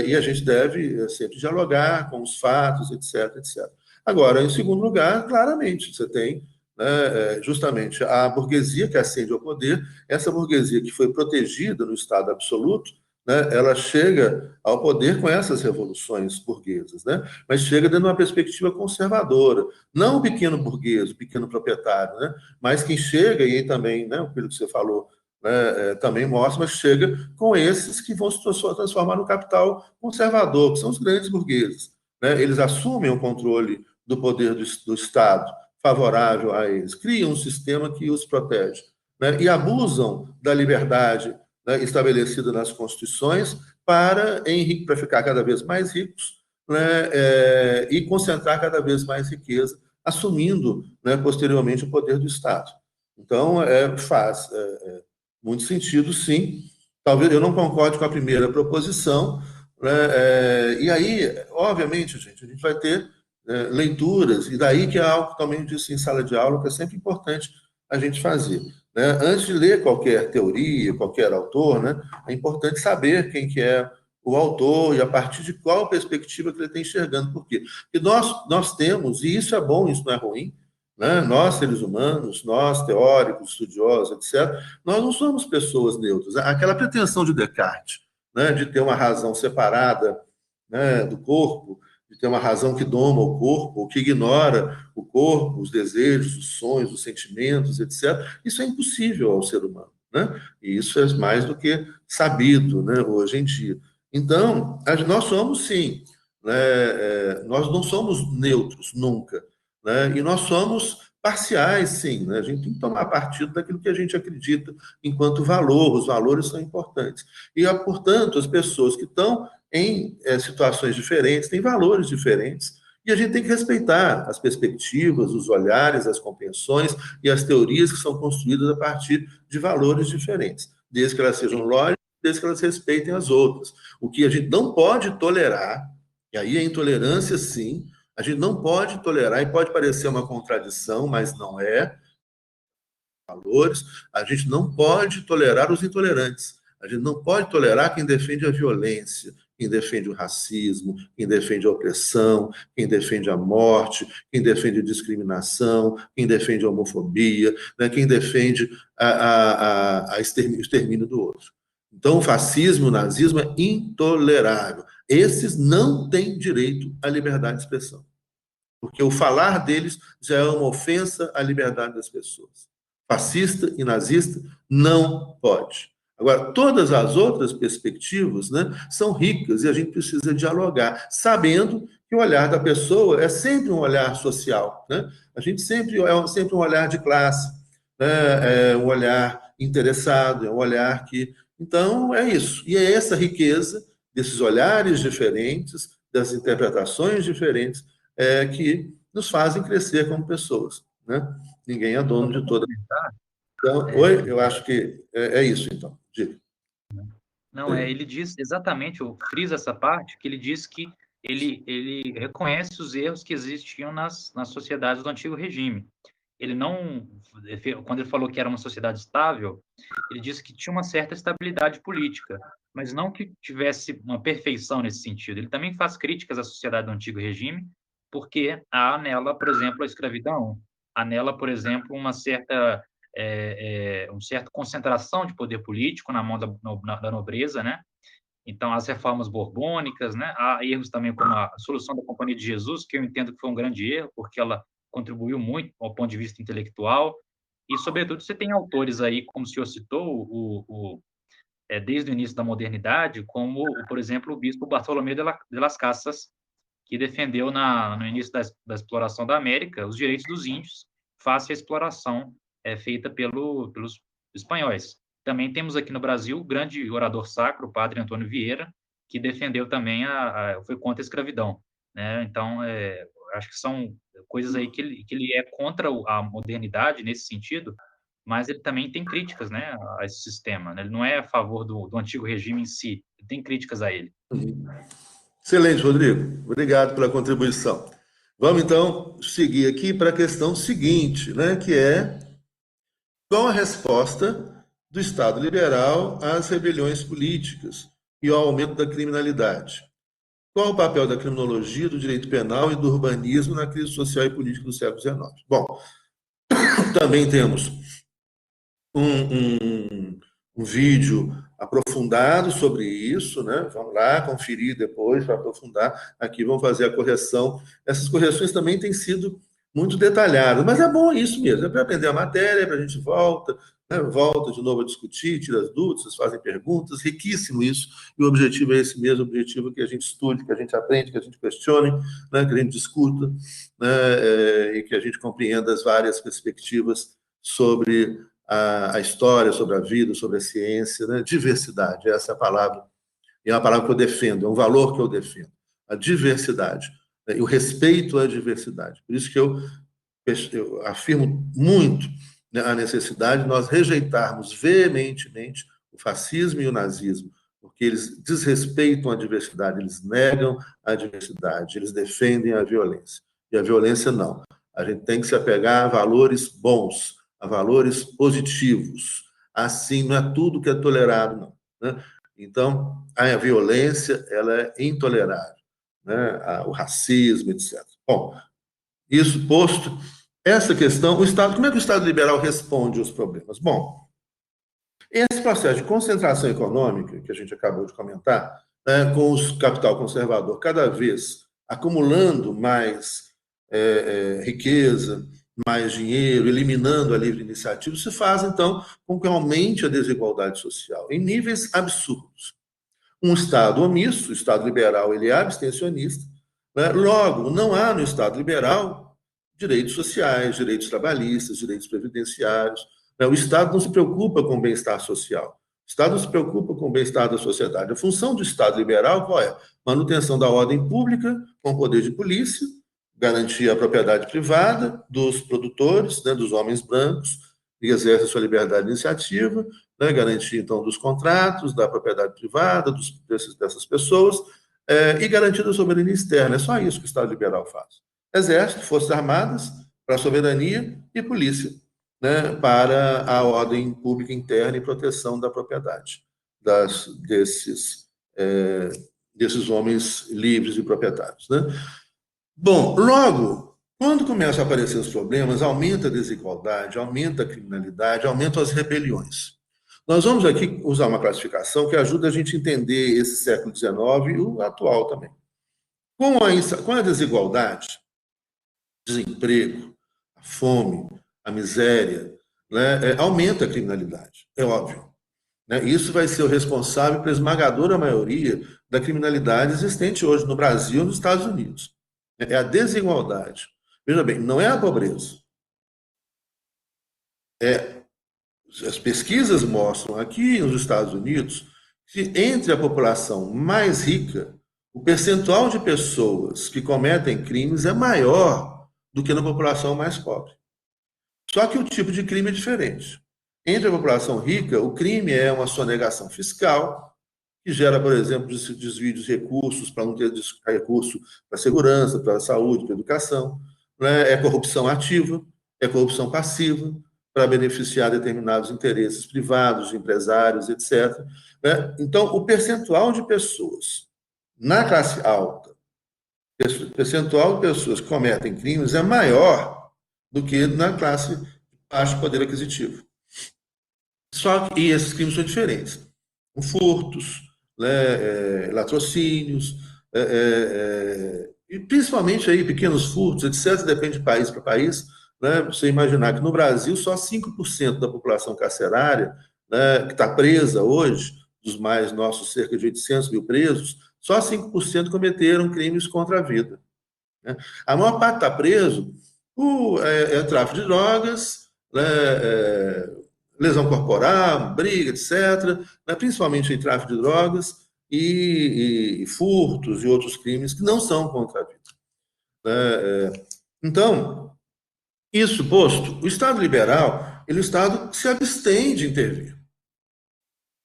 E a gente deve sempre dialogar com os fatos, etc, etc. Agora, em segundo lugar, claramente, você tem, né, justamente a burguesia que ascende ao poder, essa burguesia que foi protegida no Estado absoluto, né, ela chega ao poder com essas revoluções burguesas, né, mas chega dentro de uma perspectiva conservadora, não o pequeno burguês, o pequeno proprietário, né, mas quem chega, e aí também, né, pelo que você falou, né, também mostra, mas chega com esses que vão se transformar no capital conservador, que são os grandes burgueses. Né? Eles assumem o controle do poder do Estado favorável a eles, criam um sistema que os protege, né? E abusam da liberdade, né, estabelecida nas constituições para ficar cada vez mais ricos, né, e concentrar cada vez mais riqueza, assumindo, né, posteriormente o poder do Estado. Então, faz muito sentido, sim. Talvez eu não concorde com a primeira proposição, né? E aí, obviamente, gente, a gente vai ter leituras, e daí que é algo que também disse em sala de aula, que é sempre importante a gente fazer. Né? Antes de ler qualquer teoria, qualquer autor, né, é importante saber quem que é o autor e a partir de qual perspectiva que ele está enxergando. Por quê? Porque nós temos, e isso é bom, isso não é ruim, né? Nós, seres humanos, nós, teóricos, estudiosos, etc., nós não somos pessoas neutras. Aquela pretensão de Descartes, né, de ter uma razão separada, né, do corpo, de ter uma razão que doma o corpo, ou que ignora o corpo, os desejos, os sonhos, os sentimentos, etc., isso é impossível ao ser humano. Né? E isso é mais do que sabido, né, hoje em dia. Então, nós somos, sim, né, nós não somos neutros nunca. Né? E nós somos parciais, sim. Né? A gente tem que tomar partido daquilo que a gente acredita enquanto valor. Os valores são importantes. E, portanto, as pessoas que estão em situações diferentes têm valores diferentes. E a gente tem que respeitar as perspectivas, os olhares, as compreensões e as teorias que são construídas a partir de valores diferentes, desde que elas sejam lógicas, desde que elas respeitem as outras. O que a gente não pode tolerar, e aí a intolerância, sim, a gente não pode tolerar, e pode parecer uma contradição, mas não é, valores, a gente não pode tolerar os intolerantes. A gente não pode tolerar quem defende a violência, quem defende o racismo, quem defende a opressão, quem defende a morte, quem defende a discriminação, quem defende a homofobia, né, quem defende o extermínio do outro. Então, o fascismo, o nazismo é intolerável. Esses não têm direito à liberdade de expressão, porque o falar deles já é uma ofensa à liberdade das pessoas. Fascista e nazista não pode. Agora, todas as outras perspectivas, né, são ricas e a gente precisa dialogar, sabendo que o olhar da pessoa é sempre um olhar social. Né? A gente sempre um olhar de classe, né? É um olhar interessado, é um olhar que. Então, é isso. E é essa riqueza desses olhares diferentes, das interpretações diferentes, que nos fazem crescer como pessoas. Né? Ninguém é Só dono para de toda. complementar, Então, oi, eu acho que é isso, então. Diga. não, ele diz exatamente, eu friso essa parte, que ele diz que ele reconhece os erros que existiam nas sociedades do antigo regime. Ele não, quando ele falou que era uma sociedade estável, ele disse que tinha uma certa estabilidade política, mas não que tivesse uma perfeição nesse sentido. Ele também faz críticas à sociedade do antigo regime, porque há nela, por exemplo, a escravidão, há nela, por exemplo, uma certa concentração de poder político na mão da nobreza, né? Então, as reformas borbônicas, né? Há erros também como a solução da Companhia de Jesus, que eu entendo que foi um grande erro, porque ela contribuiu muito ao ponto de vista intelectual. E, sobretudo, você tem autores aí, como o senhor citou, desde o início da modernidade, como, por exemplo, o bispo Bartolomé de las Casas, que defendeu no início da exploração da América os direitos dos índios face à exploração feita pelos espanhóis. também temos aqui no Brasil o grande orador sacro, o padre Antônio Vieira, que defendeu também, foi contra a escravidão, né? Então, acho que são coisas aí que ele é contra a modernidade nesse sentido, mas ele também tem críticas, né, a esse sistema, né? Ele não é a favor do antigo regime em si, ele tem críticas a ele. Excelente, Rodrigo. Obrigado pela contribuição. Vamos, então, seguir aqui para a questão seguinte, né, que é qual a resposta do Estado liberal às rebeliões políticas e ao aumento da criminalidade? Qual o papel da criminologia, do direito penal e do urbanismo na crise social e política do século XIX? Bom, também temos um vídeo aprofundado sobre isso, né? Vamos lá conferir depois para aprofundar. Aqui vamos fazer a correção. Essas correções também têm sido muito detalhadas, mas é bom isso mesmo, é para aprender a matéria, para a gente volta, né? Volta de novo a discutir, tira as dúvidas, vocês fazem perguntas, riquíssimo isso, e o objetivo é esse mesmo, o objetivo é que a gente estude, que a gente aprende, que a gente questione, né? Que a gente discuta, né? E que a gente compreenda as várias perspectivas sobre a história, sobre a vida, sobre a ciência, né? Diversidade, essa é a palavra, e é uma palavra que eu defendo, é um valor que eu defendo, a diversidade, né? E o respeito à diversidade. Por isso que eu afirmo muito, né, a necessidade de nós rejeitarmos veementemente o fascismo e o nazismo, porque eles desrespeitam a diversidade, eles negam a diversidade, eles defendem a violência. E a violência não. A gente tem que se apegar a valores bons, a valores positivos. Assim, não é tudo que é tolerado, não, né? Então, a violência, ela é intolerável, né? O racismo, etc. Bom, isso posto, essa questão, o Estado, como é que o Estado liberal responde aos problemas? Bom, esse processo de concentração econômica, que a gente acabou de comentar, né, com o capital conservador cada vez acumulando mais riqueza, mais dinheiro, eliminando a livre iniciativa, se faz, então, com que aumente a desigualdade social em níveis absurdos. Um Estado omisso, o Estado liberal, ele é abstencionista, né? Logo, não há no Estado liberal direitos sociais, direitos trabalhistas, direitos previdenciários, né? O Estado não se preocupa com o bem-estar social. O Estado não se preocupa com o bem-estar da sociedade. A função do Estado liberal qual é? Manutenção da ordem pública, com poder de polícia, garantir a propriedade privada dos produtores, né, dos homens brancos, que exercem sua liberdade de iniciativa, né, garantir, então, dos contratos, da propriedade privada, dessas pessoas, e garantir a soberania externa. É só isso que o Estado liberal faz. Exército, Forças Armadas, para a soberania, e polícia, né, para a ordem pública interna e proteção da propriedade desses homens livres e proprietários, né? Bom, logo, quando começam a aparecer os problemas, aumenta a desigualdade, aumenta a criminalidade, aumentam as rebeliões. Nós vamos aqui usar uma classificação que ajuda a gente a entender esse século XIX e o atual também. Com a desigualdade, desemprego, a fome, a miséria, né, aumenta a criminalidade, é óbvio, né? Isso vai ser o responsável pela esmagadora maioria da criminalidade existente hoje no Brasil e nos Estados Unidos. É a desigualdade. Veja bem, não é a pobreza. As pesquisas mostram aqui nos Estados Unidos que entre a população mais rica, o percentual de pessoas que cometem crimes é maior do que na população mais pobre. Só que o tipo de crime é diferente. Entre a população rica, o crime é uma sonegação fiscal, que gera, por exemplo, desvio de recursos para não ter recurso para a segurança, para a saúde, para a educação, né? É corrupção ativa, é corrupção passiva, para beneficiar determinados interesses privados, de empresários, etc., né? Então, o percentual de pessoas na classe alta, o percentual de pessoas que cometem crimes é maior do que na classe baixa de poder aquisitivo. Só que e esses crimes são diferentes. Furtos, né, latrocínios, e principalmente aí pequenos furtos, etc., depende de país para país, né? Você imaginar que no Brasil só 5% da população carcerária, né, que está presa hoje, dos mais nossos cerca de 800 mil presos, só 5% cometeram crimes contra a vida, né? A maior parte está preso por tráfico de drogas, né, lesão corporal, briga, etc., né, principalmente em tráfico de drogas e furtos e outros crimes que não são contra a vida. Então, isso posto, o Estado liberal, ele é o Estado que se abstém de intervir.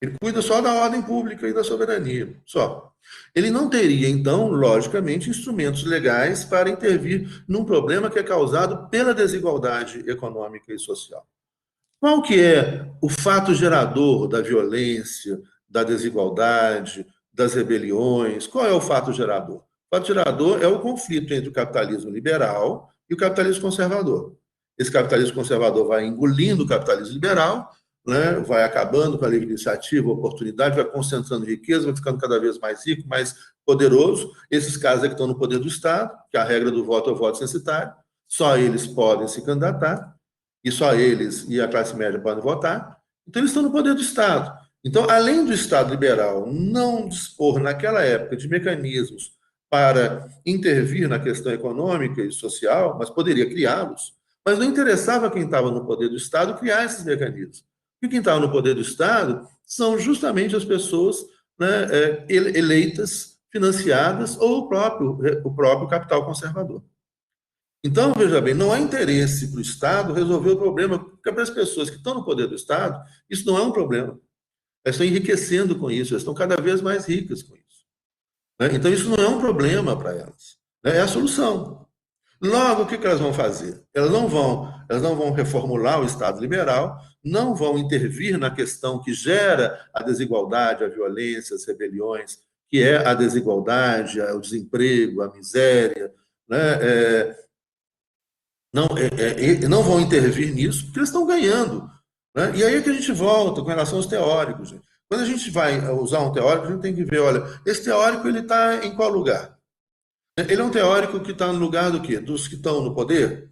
Ele cuida só da ordem pública e da soberania, só. Ele não teria, então, logicamente, instrumentos legais para intervir num problema que é causado pela desigualdade econômica e social. Qual que é o fato gerador da violência, da desigualdade, das rebeliões? Qual é o fato gerador? O fato gerador é o conflito entre o capitalismo liberal e o capitalismo conservador. Esse capitalismo conservador vai engolindo o capitalismo liberal, né, vai acabando com a livre iniciativa, a oportunidade, vai concentrando riqueza, vai ficando cada vez mais rico, mais poderoso. Esses caras é que estão no poder do Estado, que a regra do voto é o voto censitário, só eles podem se candidatar, e só eles e a classe média podem votar. Então, eles estão no poder do Estado. Então, além do Estado liberal não dispor, naquela época, de mecanismos para intervir na questão econômica e social, mas poderia criá-los, mas não interessava quem estava no poder do Estado criar esses mecanismos. E quem estava no poder do Estado são justamente as pessoas, né, eleitas, financiadas, ou o próprio capital conservador. Então, veja bem, não há interesse para o Estado resolver o problema, porque para as pessoas que estão no poder do Estado, isso não é um problema. Elas estão enriquecendo com isso, elas estão cada vez mais ricas com isso. Né? Então, isso não é um problema para elas. Né? É a solução. Logo, o que elas vão fazer? Elas não vão reformular o Estado liberal, não vão intervir na questão que gera a desigualdade, a violência, as rebeliões, que é a desigualdade, o desemprego, a miséria, né? Não vão intervir nisso, porque eles estão ganhando. Né? E aí é que a gente volta com relação aos teóricos. Gente. Quando a gente vai usar um teórico, a gente tem que ver, olha, esse teórico ele está em qual lugar? Ele é um teórico que está no lugar do quê? Dos que estão no poder?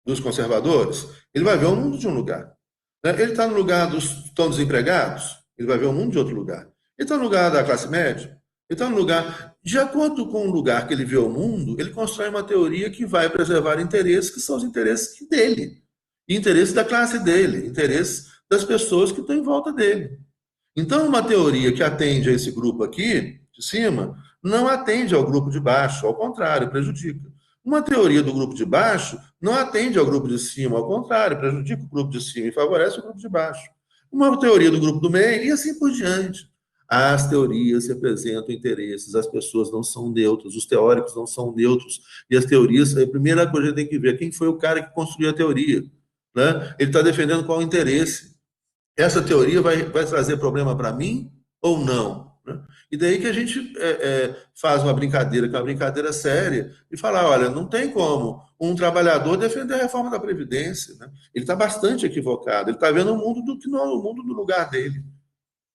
Dos conservadores? Ele vai ver o mundo de um lugar. Ele está no lugar dos que estão desempregados? Ele vai ver o mundo de outro lugar. Ele está no lugar da classe média? Ele está no lugar... De acordo com o lugar que ele vê o mundo, ele constrói uma teoria que vai preservar interesses que são os interesses dele. Interesses da classe dele. Interesses das pessoas que estão em volta dele. Então, uma teoria que atende a esse grupo aqui, de cima, não atende ao grupo de baixo, ao contrário, prejudica. Uma teoria do grupo de baixo não atende ao grupo de cima, ao contrário, prejudica o grupo de cima e favorece o grupo de baixo. Uma teoria do grupo do meio e assim por diante. As teorias representam interesses, as pessoas não são neutras, os teóricos não são neutros. E as teorias, a primeira coisa que a gente tem que ver quem foi o cara que construiu a teoria. Né? Ele está defendendo qual interesse. Essa teoria vai trazer problema para mim ou não? Né? E daí que a gente faz uma brincadeira, que é uma brincadeira séria, e falar, olha, não tem como um trabalhador defender a reforma da Previdência. Né? Ele está bastante equivocado, ele está vendo o mundo do que não é o mundo do lugar dele.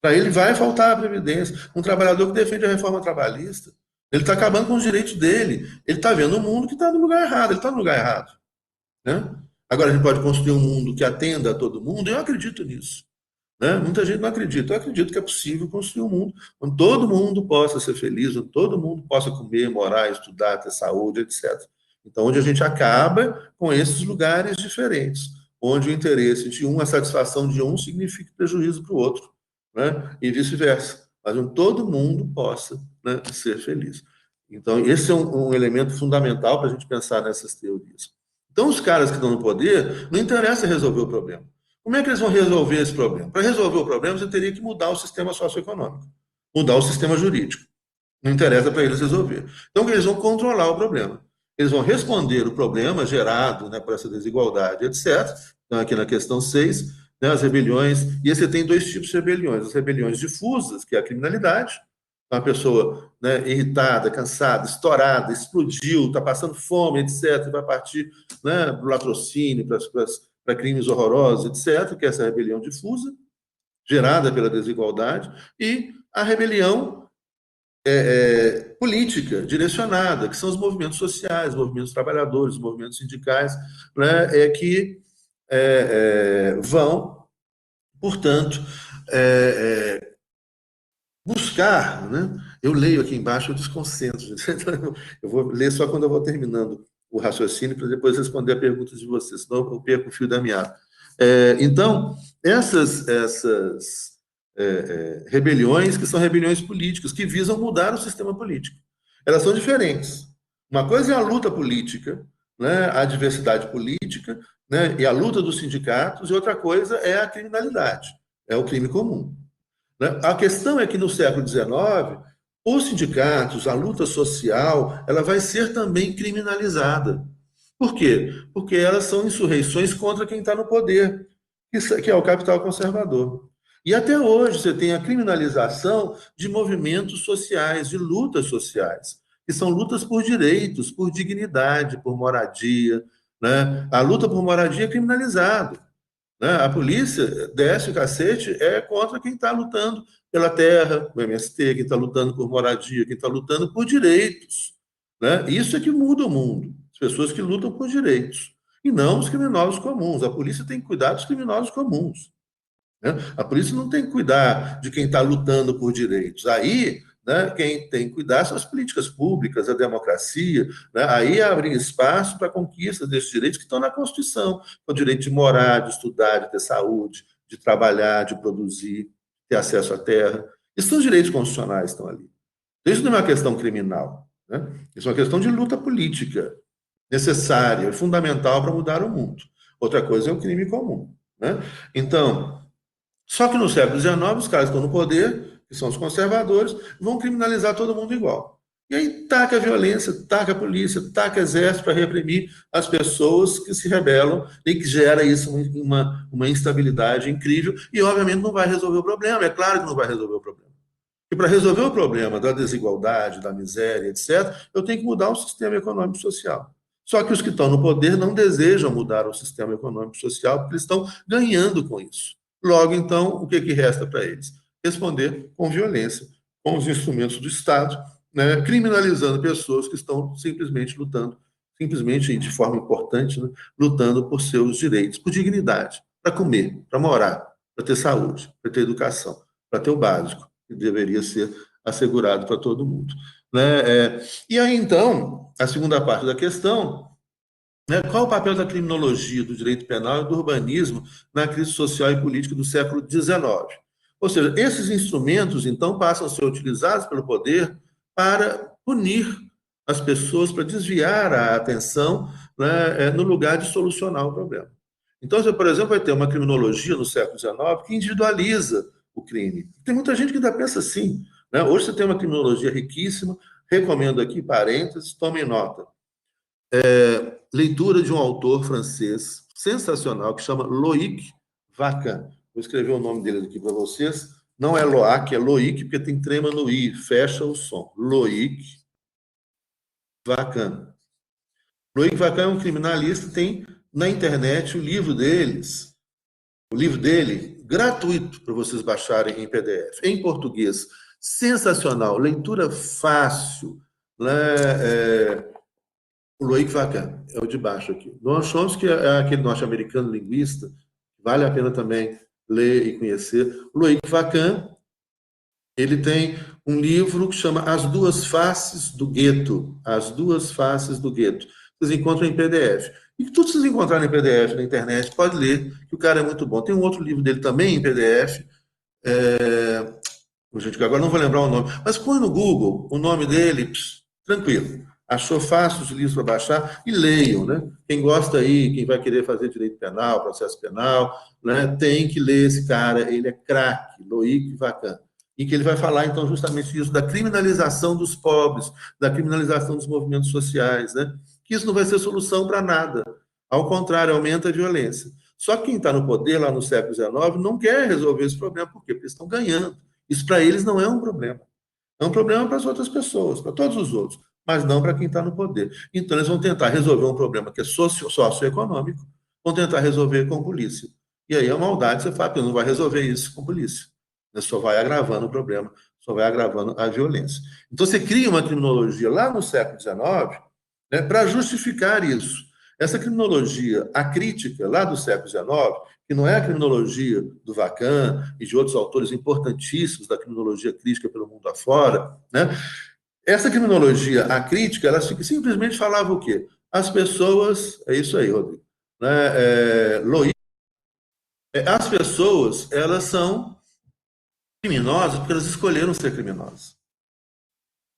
Para ele vai faltar a Previdência. Um trabalhador que defende a reforma trabalhista, ele está acabando com os direitos dele. Ele está vendo um mundo que está no lugar errado, ele está no lugar errado. Né? Agora, a gente pode construir um mundo que atenda a todo mundo, eu acredito nisso. Né? Muita gente não acredita. Eu acredito que é possível construir um mundo onde todo mundo possa ser feliz, onde todo mundo possa comer, morar, estudar, ter saúde, etc. Então, onde a gente acaba com esses lugares diferentes, onde o interesse de um, a satisfação de um, significa prejuízo para o outro. Né? E vice-versa, mas onde todo mundo possa, né, ser feliz. Então, esse é um elemento fundamental para a gente pensar nessas teorias. Então, os caras que estão no poder, não interessa resolver o problema. Como é que eles vão resolver esse problema? Para resolver o problema, você teria que mudar o sistema socioeconômico, mudar o sistema jurídico. Não interessa para eles resolver. Então, eles vão controlar o problema. Eles vão responder o problema gerado, né, por essa desigualdade, etc. Então, aqui na questão 6, né, as rebeliões, e você tem dois tipos de rebeliões, as rebeliões difusas, que é a criminalidade, uma pessoa, né, irritada, cansada, estourada, explodiu, está passando fome, etc., vai partir, né, para o latrocínio, para crimes horrorosos, etc., que é essa rebelião difusa, gerada pela desigualdade, e a rebelião política, direcionada, que são os movimentos sociais, os movimentos trabalhadores, os movimentos sindicais, né, que vão, portanto, buscar, né? Eu leio aqui embaixo, eu desconcentro. Eu vou ler só quando eu vou terminando o raciocínio, para depois responder a perguntas de vocês, senão eu perco o fio da meada. Então, essas rebeliões que são rebeliões políticas, que visam mudar o sistema político. Elas são diferentes. Uma coisa é a luta política, né, a diversidade política, né, e a luta dos sindicatos, e outra coisa é a criminalidade, é o crime comum. Né? A questão é que no século XIX, os sindicatos, a luta social, ela vai ser também criminalizada. Por quê? Porque elas são insurreições contra quem está no poder, que é o capital conservador. E até hoje você tem a criminalização de movimentos sociais, de lutas sociais, que são lutas por direitos, por dignidade, por moradia. Né? A luta por moradia é criminalizada. Né? A polícia desce o cacete contra quem está lutando pela terra, o MST, quem está lutando por moradia, quem está lutando por direitos. Né? Isso é que muda o mundo. As pessoas que lutam por direitos. E não os criminosos comuns. A polícia tem que cuidar dos criminosos comuns. Né? A polícia não tem que cuidar de quem está lutando por direitos. Aí, né, quem tem que cuidar são as políticas públicas, a democracia. Né? Aí abre espaço para a conquista desses direitos que estão na Constituição. O direito de morar, de estudar, de ter saúde, de trabalhar, de produzir, ter acesso à terra. Esses são os direitos constitucionais que estão ali. Isso não é uma questão criminal. Né? Isso é uma questão de luta política necessária, fundamental para mudar o mundo. Outra coisa é o crime comum. Né? Então, só que no século XIX, os caras estão no poder, que são os conservadores, vão criminalizar todo mundo igual. E aí taca a violência, taca a polícia, taca o exército para reprimir as pessoas que se rebelam e que gera isso uma instabilidade incrível e, obviamente, não vai resolver o problema. É claro que não vai resolver o problema. E para resolver o problema da desigualdade, da miséria, etc., eu tenho que mudar o sistema econômico e social. Só que os que estão no poder não desejam mudar o sistema econômico e social porque eles estão ganhando com isso. Logo, então, o que resta para eles? Responder com violência, com os instrumentos do Estado, né, criminalizando pessoas que estão simplesmente lutando, simplesmente e de forma importante, né, lutando por seus direitos, por dignidade, para comer, para morar, para ter saúde, para ter educação, para ter o básico, que deveria ser assegurado para todo mundo. Né? E aí, então, a segunda parte da questão, né, qual o papel da criminologia, do direito penal e do urbanismo na crise social e política do século XIX? Ou seja, esses instrumentos, então, passam a ser utilizados pelo poder para punir as pessoas, para desviar a atenção, né, no lugar de solucionar o problema. Então, você, por exemplo, vai ter uma criminologia no século XIX que individualiza o crime. Tem muita gente que ainda pensa assim. Né? Hoje você tem uma criminologia riquíssima, recomendo aqui, parênteses, tomem nota. Leitura de um autor francês sensacional que chama Loïc Vacan. Vou escrever o nome dele aqui para vocês. Não é Loac, é Loïc, porque tem trema no I, fecha o som. Loïc Vacan. Loïc Vacan é um criminalista, tem na internet o livro dele, gratuito para vocês baixarem em PDF, em português. Sensacional, leitura fácil, né? O Loïc Vacan é o de baixo aqui. Noam Chomsky é aquele norte-americano linguista, vale a pena também ler e conhecer. O Loïc Vacan, ele tem um livro que chama As Duas Faces do Gueto. As Duas Faces do Gueto. Vocês encontram em PDF. E tudo que vocês encontrarem em PDF na internet, pode ler, que o cara é muito bom. Tem um outro livro dele também em PDF, gente, agora não vou lembrar o nome, mas põe no Google o nome dele, tranquilo. Achou fácil os livros para baixar e leiam, né? Quem gosta aí, quem vai querer fazer direito penal, processo penal, né, tem que ler esse cara, ele é craque, Loïc Vacan. E que ele vai falar, então, justamente isso, da criminalização dos pobres, da criminalização dos movimentos sociais, né? Que isso não vai ser solução para nada. Ao contrário, aumenta a violência. Só que quem está no poder, lá no século XIX, não quer resolver esse problema. Por quê? Porque eles estão ganhando. Isso para eles não é um problema. É um problema para as outras pessoas, para todos os outros, mas não para quem está no poder. Então, eles vão tentar resolver um problema que é socioeconômico, vão tentar resolver com polícia. E aí a maldade, você fala, não vai resolver isso com polícia. Você só vai agravando o problema, só vai agravando a violência. Então, você cria uma criminologia lá no século XIX, né, para justificar isso. Essa criminologia acrítica lá do século XIX, que não é a criminologia do Vacan e de outros autores importantíssimos da criminologia crítica pelo mundo afora, né? Essa criminologia acrítica, ela simplesmente falava o quê? As pessoas, é isso aí, Rodrigo, né? Loïc As pessoas, elas são criminosas porque elas escolheram ser criminosas.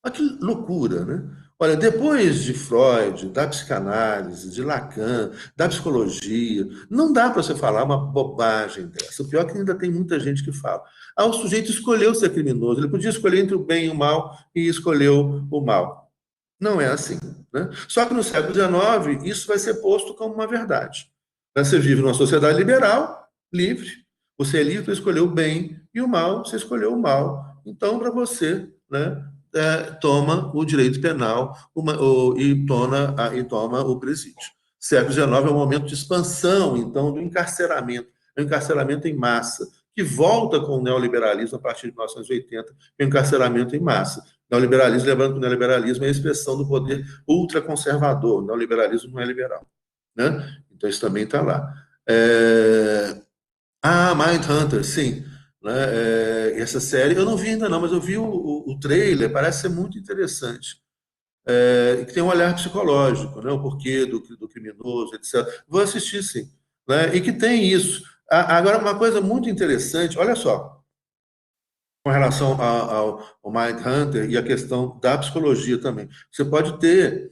Olha que loucura, né? Olha, depois de Freud, da psicanálise, de Lacan, da psicologia, não dá para você falar uma bobagem dessa. O pior é que ainda tem muita gente que fala. Ah, o sujeito escolheu ser criminoso, ele podia escolher entre o bem e o mal e escolheu o mal. Não é assim, né? Só que no século XIX, isso vai ser posto como uma verdade. Você vive numa sociedade liberal, livre, você é livre para escolher o bem e o mal, você escolheu o mal. Então, para você, né, toma o direito penal e toma o presídio. Século XIX é um momento de expansão, então, do encarceramento, o encarceramento em massa, que volta com o neoliberalismo a partir de 1980, o encarceramento em massa. Neoliberalismo, lembrando que o neoliberalismo é a expressão do poder ultraconservador, o neoliberalismo não é liberal. Né? Então, isso também está lá. Mindhunter, sim. Né? Essa série, eu não vi ainda não, mas eu vi o trailer, parece ser muito interessante. Que tem um olhar psicológico, né? O porquê do criminoso, etc. Vou assistir, sim. Né? E que tem isso. Agora, uma coisa muito interessante, olha só, com relação ao Mindhunter e a questão da psicologia também. Você pode ter,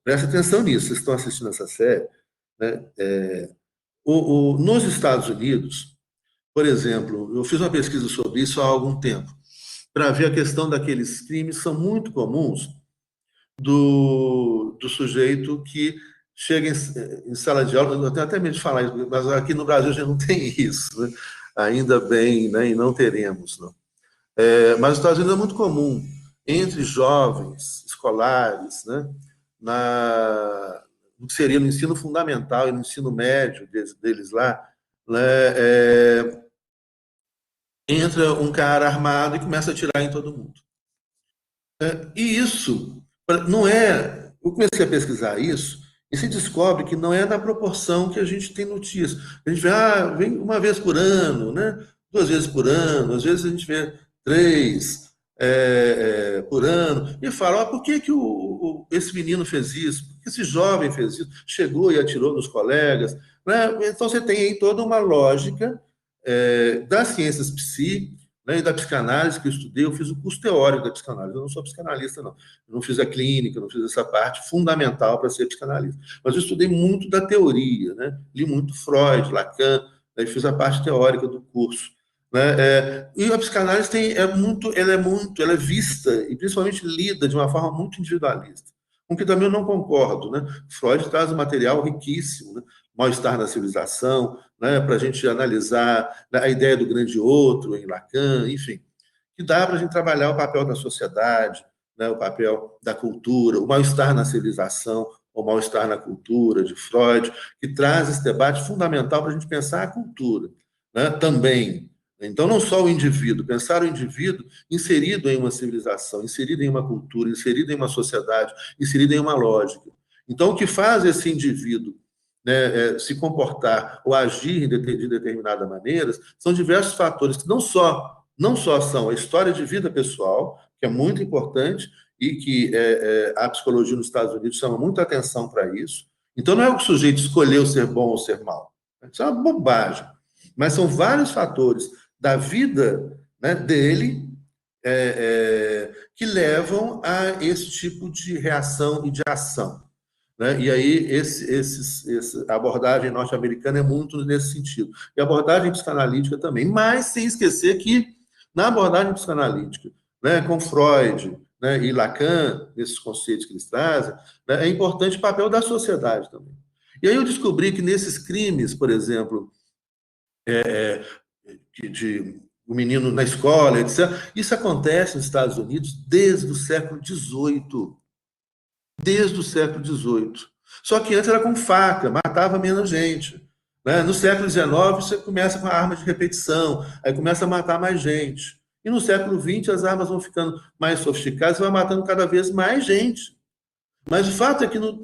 presta atenção nisso, vocês estão assistindo essa série, né? Nos Estados Unidos, por exemplo, eu fiz uma pesquisa sobre isso há algum tempo, para ver a questão daqueles crimes que são muito comuns do sujeito que chega em sala de aula, eu tenho até medo de falar isso, mas aqui no Brasil a gente não tem isso, né? Ainda bem, né? E não teremos, não. Mas nos Estados Unidos é muito comum, entre jovens escolares, né? No que seria no ensino fundamental e no ensino médio deles lá, né? Entra um cara armado e começa a atirar em todo mundo. E isso não é. Eu comecei a pesquisar isso e se descobre que não é na proporção que a gente tem notícias. A gente vê, vem uma vez por ano, né? 2 vezes por ano, às vezes a gente vê 3 por ano, e fala: por que esse menino fez isso? Por que esse jovem fez isso? Chegou e atirou nos colegas. Né? Então você tem aí toda uma lógica das ciências psi, né, e da psicanálise que eu estudei. Eu fiz o curso teórico da psicanálise, eu não sou psicanalista, não. Eu não fiz a clínica, não fiz essa parte fundamental para ser psicanalista. Mas eu estudei muito da teoria, né? Li muito Freud, Lacan, né, e fiz a parte teórica do curso. Né? E a psicanálise ela é vista e principalmente lida de uma forma muito individualista, com que também eu não concordo. Né? Freud traz um material riquíssimo, né? Mal-estar na civilização, né? Para a gente analisar a ideia do grande outro em Lacan, enfim, que dá para a gente trabalhar o papel da sociedade, né? O papel da cultura, o mal-estar na civilização, o mal-estar na cultura de Freud, que traz esse debate fundamental para a gente pensar a cultura, né? Também. Então, não só o indivíduo, pensar o indivíduo inserido em uma civilização, inserido em uma cultura, inserido em uma sociedade, inserido em uma lógica. Então, o que faz esse indivíduo, né, se comportar ou agir de determinada maneira são diversos fatores que não só são a história de vida pessoal, que é muito importante e que a psicologia nos Estados Unidos chama muita atenção para isso. Então, não é o que o sujeito escolheu ser bom ou ser mal. Isso é uma bobagem. Mas são vários fatores da vida, né, dele que levam a esse tipo de reação e de ação. Né? E aí, a abordagem norte-americana é muito nesse sentido. E a abordagem psicanalítica também. Mas sem esquecer que, na abordagem psicanalítica, né, com Freud, né, e Lacan, nesses conceitos que eles trazem, né, é importante o papel da sociedade também. E aí eu descobri que nesses crimes, por exemplo, de o menino na escola, etc., isso acontece nos Estados Unidos desde o século XVIII. Desde o século XVIII. Só que antes era com faca, matava menos gente. Né? No século XIX, você começa com a arma de repetição, aí começa a matar mais gente. E no século XX, as armas vão ficando mais sofisticadas e vai matando cada vez mais gente. Mas o fato é que no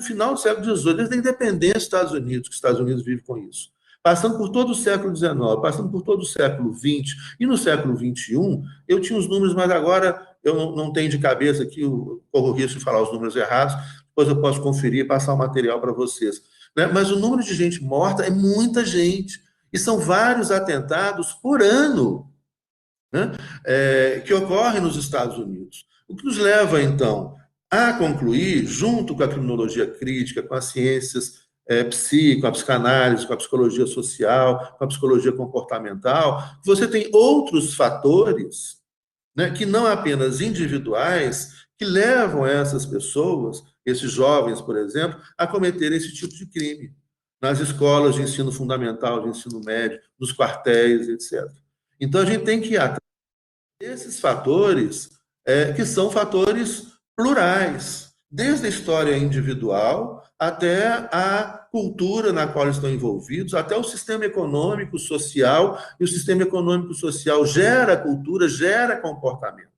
final do século XVIII, desde a independência dos Estados Unidos, que os Estados Unidos vivem com isso, passando por todo o século XIX, passando por todo o século XX e no século XXI, eu tinha os números, mas agora eu não tenho de cabeça aqui, eu corro o risco de falar os números errados, depois eu posso conferir e passar o material para vocês. né? Mas o número de gente morta é muita gente. E são vários atentados por ano, né? Que ocorrem nos Estados Unidos. O que nos leva, então, a concluir, junto com a criminologia crítica, com as ciências com a psicanálise, com a psicologia social, com a psicologia comportamental, você tem outros fatores, né, que não apenas individuais, que levam essas pessoas, esses jovens, por exemplo, a cometer esse tipo de crime nas escolas de ensino fundamental, de ensino médio, nos quartéis, etc. Então, a gente tem que ir atrás desses fatores, que são fatores plurais, desde a história individual até a cultura na qual estão envolvidos, até o sistema econômico, social, e o sistema econômico social gera cultura, gera comportamento,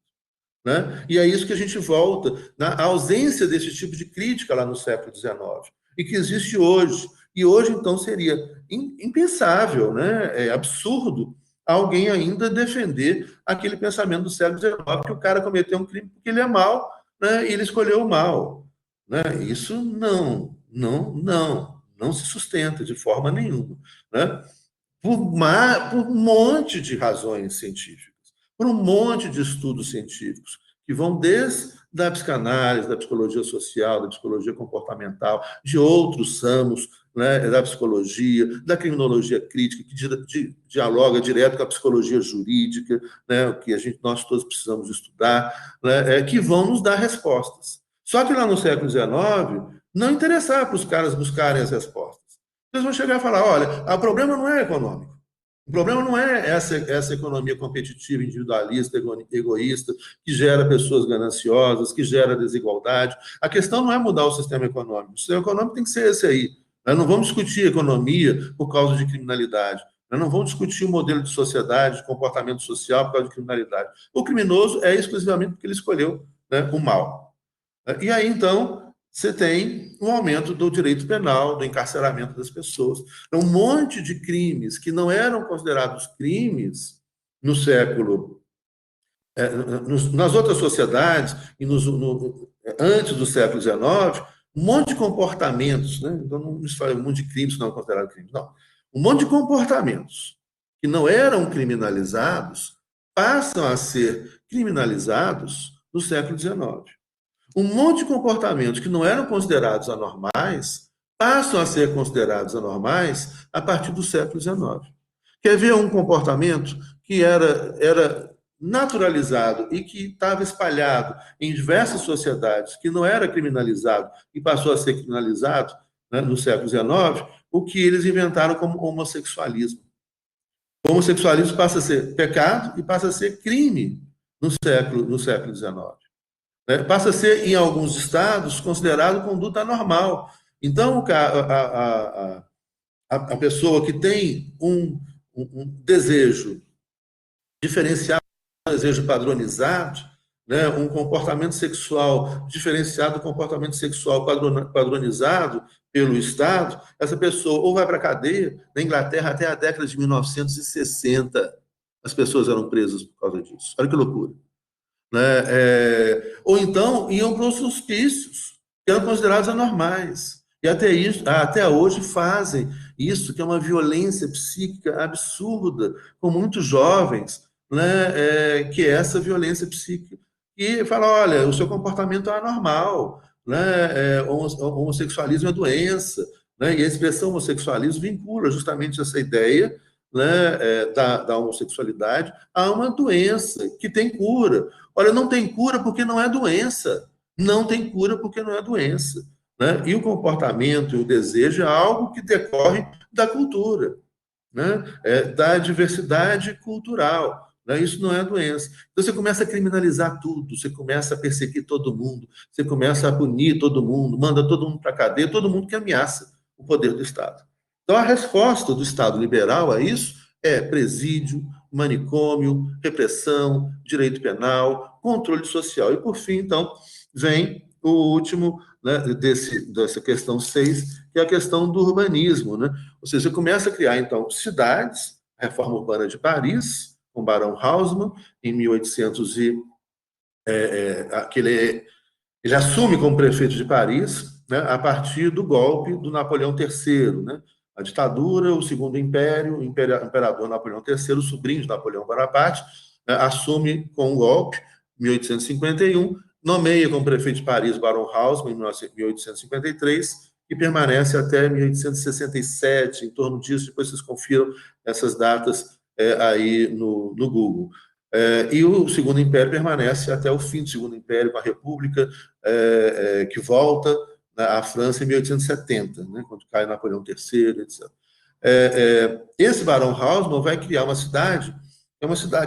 né? E é isso que a gente volta na ausência desse tipo de crítica lá no século XIX, e que existe hoje. E hoje, então, seria impensável, né? É absurdo alguém ainda defender aquele pensamento do século XIX, que o cara cometeu um crime porque ele é mau, né? E ele escolheu o mal, né? Isso não se sustenta de forma nenhuma, né? Por um monte de razões científicas, por um monte de estudos científicos, que vão desde da psicanálise, da psicologia social, da psicologia comportamental, de outros ramos, né, da psicologia, da criminologia crítica, que dialoga direto com a psicologia jurídica, né, que nós todos precisamos estudar, né, que vão nos dar respostas. Só que lá no século XIX, não interessava para os caras buscarem as respostas. Eles vão chegar e falar, olha, o problema não é econômico. O problema não é essa economia competitiva, individualista, egoísta, que gera pessoas gananciosas, que gera desigualdade. A questão não é mudar o sistema econômico. O sistema econômico tem que ser esse aí. Nós não vamos discutir economia por causa de criminalidade. Nós não vamos discutir o modelo de sociedade, de comportamento social por causa de criminalidade. O criminoso é exclusivamente porque ele escolheu, né, o mal. E aí, então, você tem um aumento do direito penal, do encarceramento das pessoas. Um monte de crimes que não eram considerados crimes no século, nas outras sociedades, e antes do século XIX, um monte de comportamentos, né? Então, não se fala um monte de crimes que não eram considerados crimes, não. Um monte de comportamentos que não eram criminalizados passam a ser criminalizados no século XIX. Um monte de comportamentos que não eram considerados anormais passam a ser considerados anormais a partir do século XIX. Quer ver um comportamento que era naturalizado e que estava espalhado em diversas sociedades, que não era criminalizado e passou a ser criminalizado, né, no século XIX, o que eles inventaram como homossexualismo. O homossexualismo passa a ser pecado e passa a ser crime no século XIX. Passa a ser, em alguns estados, considerado conduta anormal. Então, a pessoa que tem um desejo diferenciado, um desejo padronizado, né, um comportamento sexual diferenciado do comportamento sexual padronizado pelo Estado, essa pessoa ou vai para a cadeia. Na Inglaterra, até a década de 1960, as pessoas eram presas por causa disso. Olha que loucura. Né? Ou então iam para os hospícios, que eram considerados anormais. E até hoje fazem isso, que é uma violência psíquica absurda, com muitos jovens, né? Que é essa violência psíquica. E fala, olha, o seu comportamento é anormal, né? Homossexualismo é doença, né? E a expressão homossexualismo vincula justamente essa ideia, né, da homossexualidade a uma doença que tem cura. Olha, não tem cura porque não é doença. Não tem cura porque não é doença. Né? E o comportamento e o desejo é algo que decorre da cultura, né? Da diversidade cultural. Né? Isso não é doença. Então você começa a criminalizar tudo, você começa a perseguir todo mundo, você começa a punir todo mundo, manda todo mundo para a cadeia, todo mundo que ameaça o poder do Estado. Então a resposta do Estado liberal a isso é presídio, manicômio, repressão, direito penal, controle social. E, por fim, então, vem o último, né, dessa questão 6, que é a questão do urbanismo. Né? Ou seja, você começa a criar, então, cidades, a reforma urbana de Paris, com Barão Haussmann, em 1800 que ele assume como prefeito de Paris, né, a partir do golpe do Napoleão III, né? A ditadura, o Segundo Império, o imperador Napoleão III, sobrinho de Napoleão Bonaparte, né, assume com um golpe, em 1851, nomeia como prefeito de Paris Baron Haussmann, em 1853, e permanece até 1867, em torno disso. Depois vocês confiram essas datas aí no Google. E o Segundo Império permanece até o fim do Segundo Império, com a República, que volta à França em 1870, né, quando cai Napoleão III, etc. Esse Barão Haussmann vai criar uma cidade,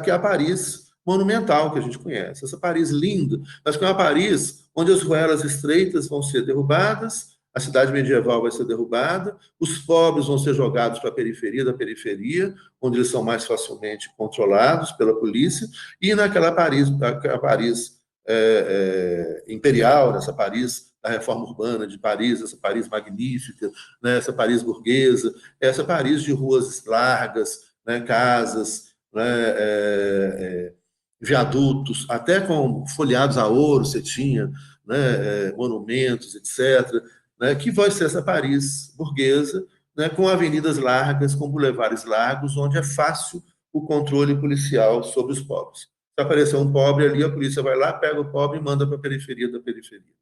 que é a Paris monumental, que a gente conhece. Essa Paris linda, mas que é uma Paris onde as ruelas estreitas vão ser derrubadas, a cidade medieval vai ser derrubada, os pobres vão ser jogados para a periferia da periferia, onde eles são mais facilmente controlados pela polícia, e naquela Paris, imperial, nessa Paris da reforma urbana de Paris, essa Paris magnífica, né, essa Paris burguesa, essa Paris de ruas largas, né, casas, né, viadutos, até com folheados a ouro você tinha, né, monumentos, etc., né, que vai ser essa Paris burguesa, né, com avenidas largas, com bulevares largos, onde é fácil o controle policial sobre os pobres. Se aparecer um pobre ali, a polícia vai lá, pega o pobre e manda para a periferia da periferia.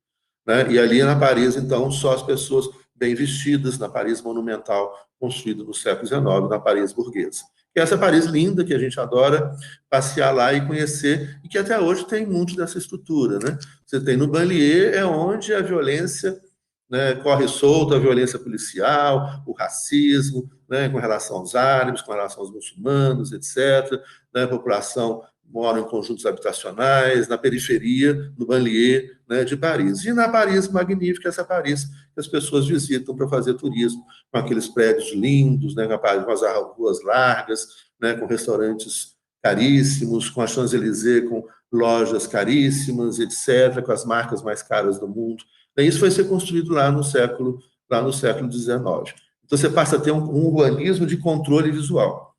Né? E ali na Paris, então, só as pessoas bem vestidas, na Paris monumental, construída no século XIX, na Paris burguesa. E essa Paris linda, que a gente adora passear lá e conhecer, e que até hoje tem muito dessa estrutura. Né? Você tem no Banlieue, é onde a violência, né, corre solta, a violência policial, o racismo, né, com relação aos árabes, com relação aos muçulmanos, etc. Né, a população mora em conjuntos habitacionais, na periferia, no Banlieue, né, de Paris. E na Paris magnífica, essa Paris que as pessoas visitam para fazer turismo, com aqueles prédios lindos, né, com as ruas largas, né, com restaurantes caríssimos, com a Champs-Élysées, com lojas caríssimas, etc., com as marcas mais caras do mundo. E isso foi ser construído lá no século XIX. Então, você passa a ter um urbanismo de controle visual.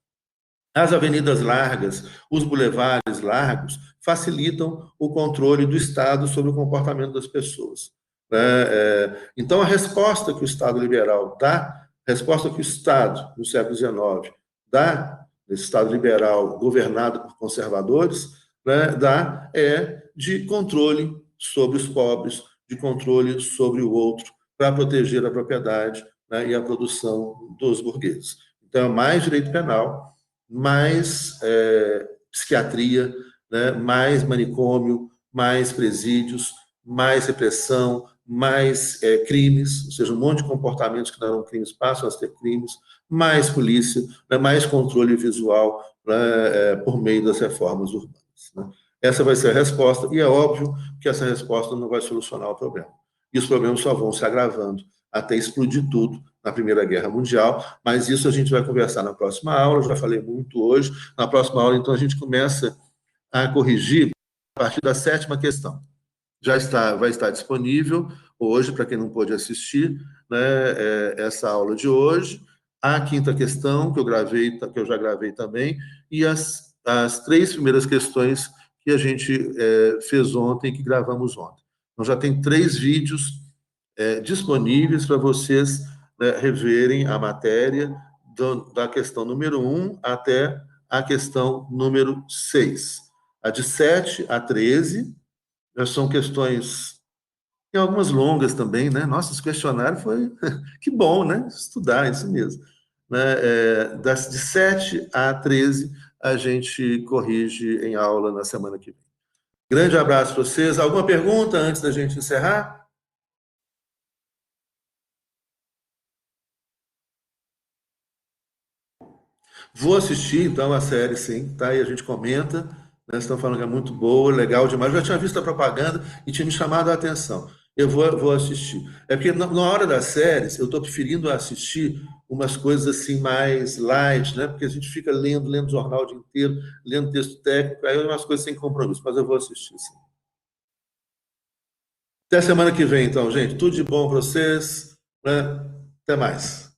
As avenidas largas, os bulevares largos, facilitam o controle do Estado sobre o comportamento das pessoas. Então, a resposta que o Estado liberal dá, a resposta que o Estado, no século XIX, dá, esse Estado liberal governado por conservadores, dá de controle sobre os pobres, de controle sobre o outro, para proteger a propriedade, né, e a produção dos burgueses. Então, mais direito penal, mais psiquiatria, né, mais manicômio, mais presídios, mais repressão, mais crimes, ou seja, um monte de comportamentos que não eram crimes passam a ser crimes, mais polícia, né, mais controle visual, né, por meio das reformas urbanas. Né. Essa vai ser a resposta, e é óbvio que essa resposta não vai solucionar o problema. E os problemas só vão se agravando até explodir tudo na Primeira Guerra Mundial, mas isso a gente vai conversar na próxima aula, eu já falei muito hoje. Na próxima aula, então, a gente começa a corrigir a partir da 7ª questão. Vai estar disponível hoje, para quem não pôde assistir, né, essa aula de hoje, a 5ª questão, que eu já gravei também, e as 3 primeiras questões que a gente fez ontem, que gravamos ontem. Então, já tem 3 vídeos disponíveis para vocês, né, reverem a matéria da questão número 1 até a questão número 6. A de 7 a 13 são questões, tem algumas longas também, né? Nossa, esse questionário foi... que bom, né? Estudar, isso mesmo. Né? De 7 a 13, a gente corrige em aula na semana que vem. Grande abraço para vocês. Alguma pergunta antes da gente encerrar? Vou assistir, então, a série, sim, tá? E a gente comenta, né? Estão falando que é muito boa, legal demais. Eu já tinha visto a propaganda e tinha me chamado a atenção. Eu vou assistir. É porque, na hora das séries, eu estou preferindo assistir umas coisas assim mais light, né? Porque a gente fica lendo jornal o dia inteiro, lendo texto técnico, aí é umas coisas sem compromisso, mas eu vou assistir, sim. Até semana que vem, então, gente. Tudo de bom para vocês, né? Até mais.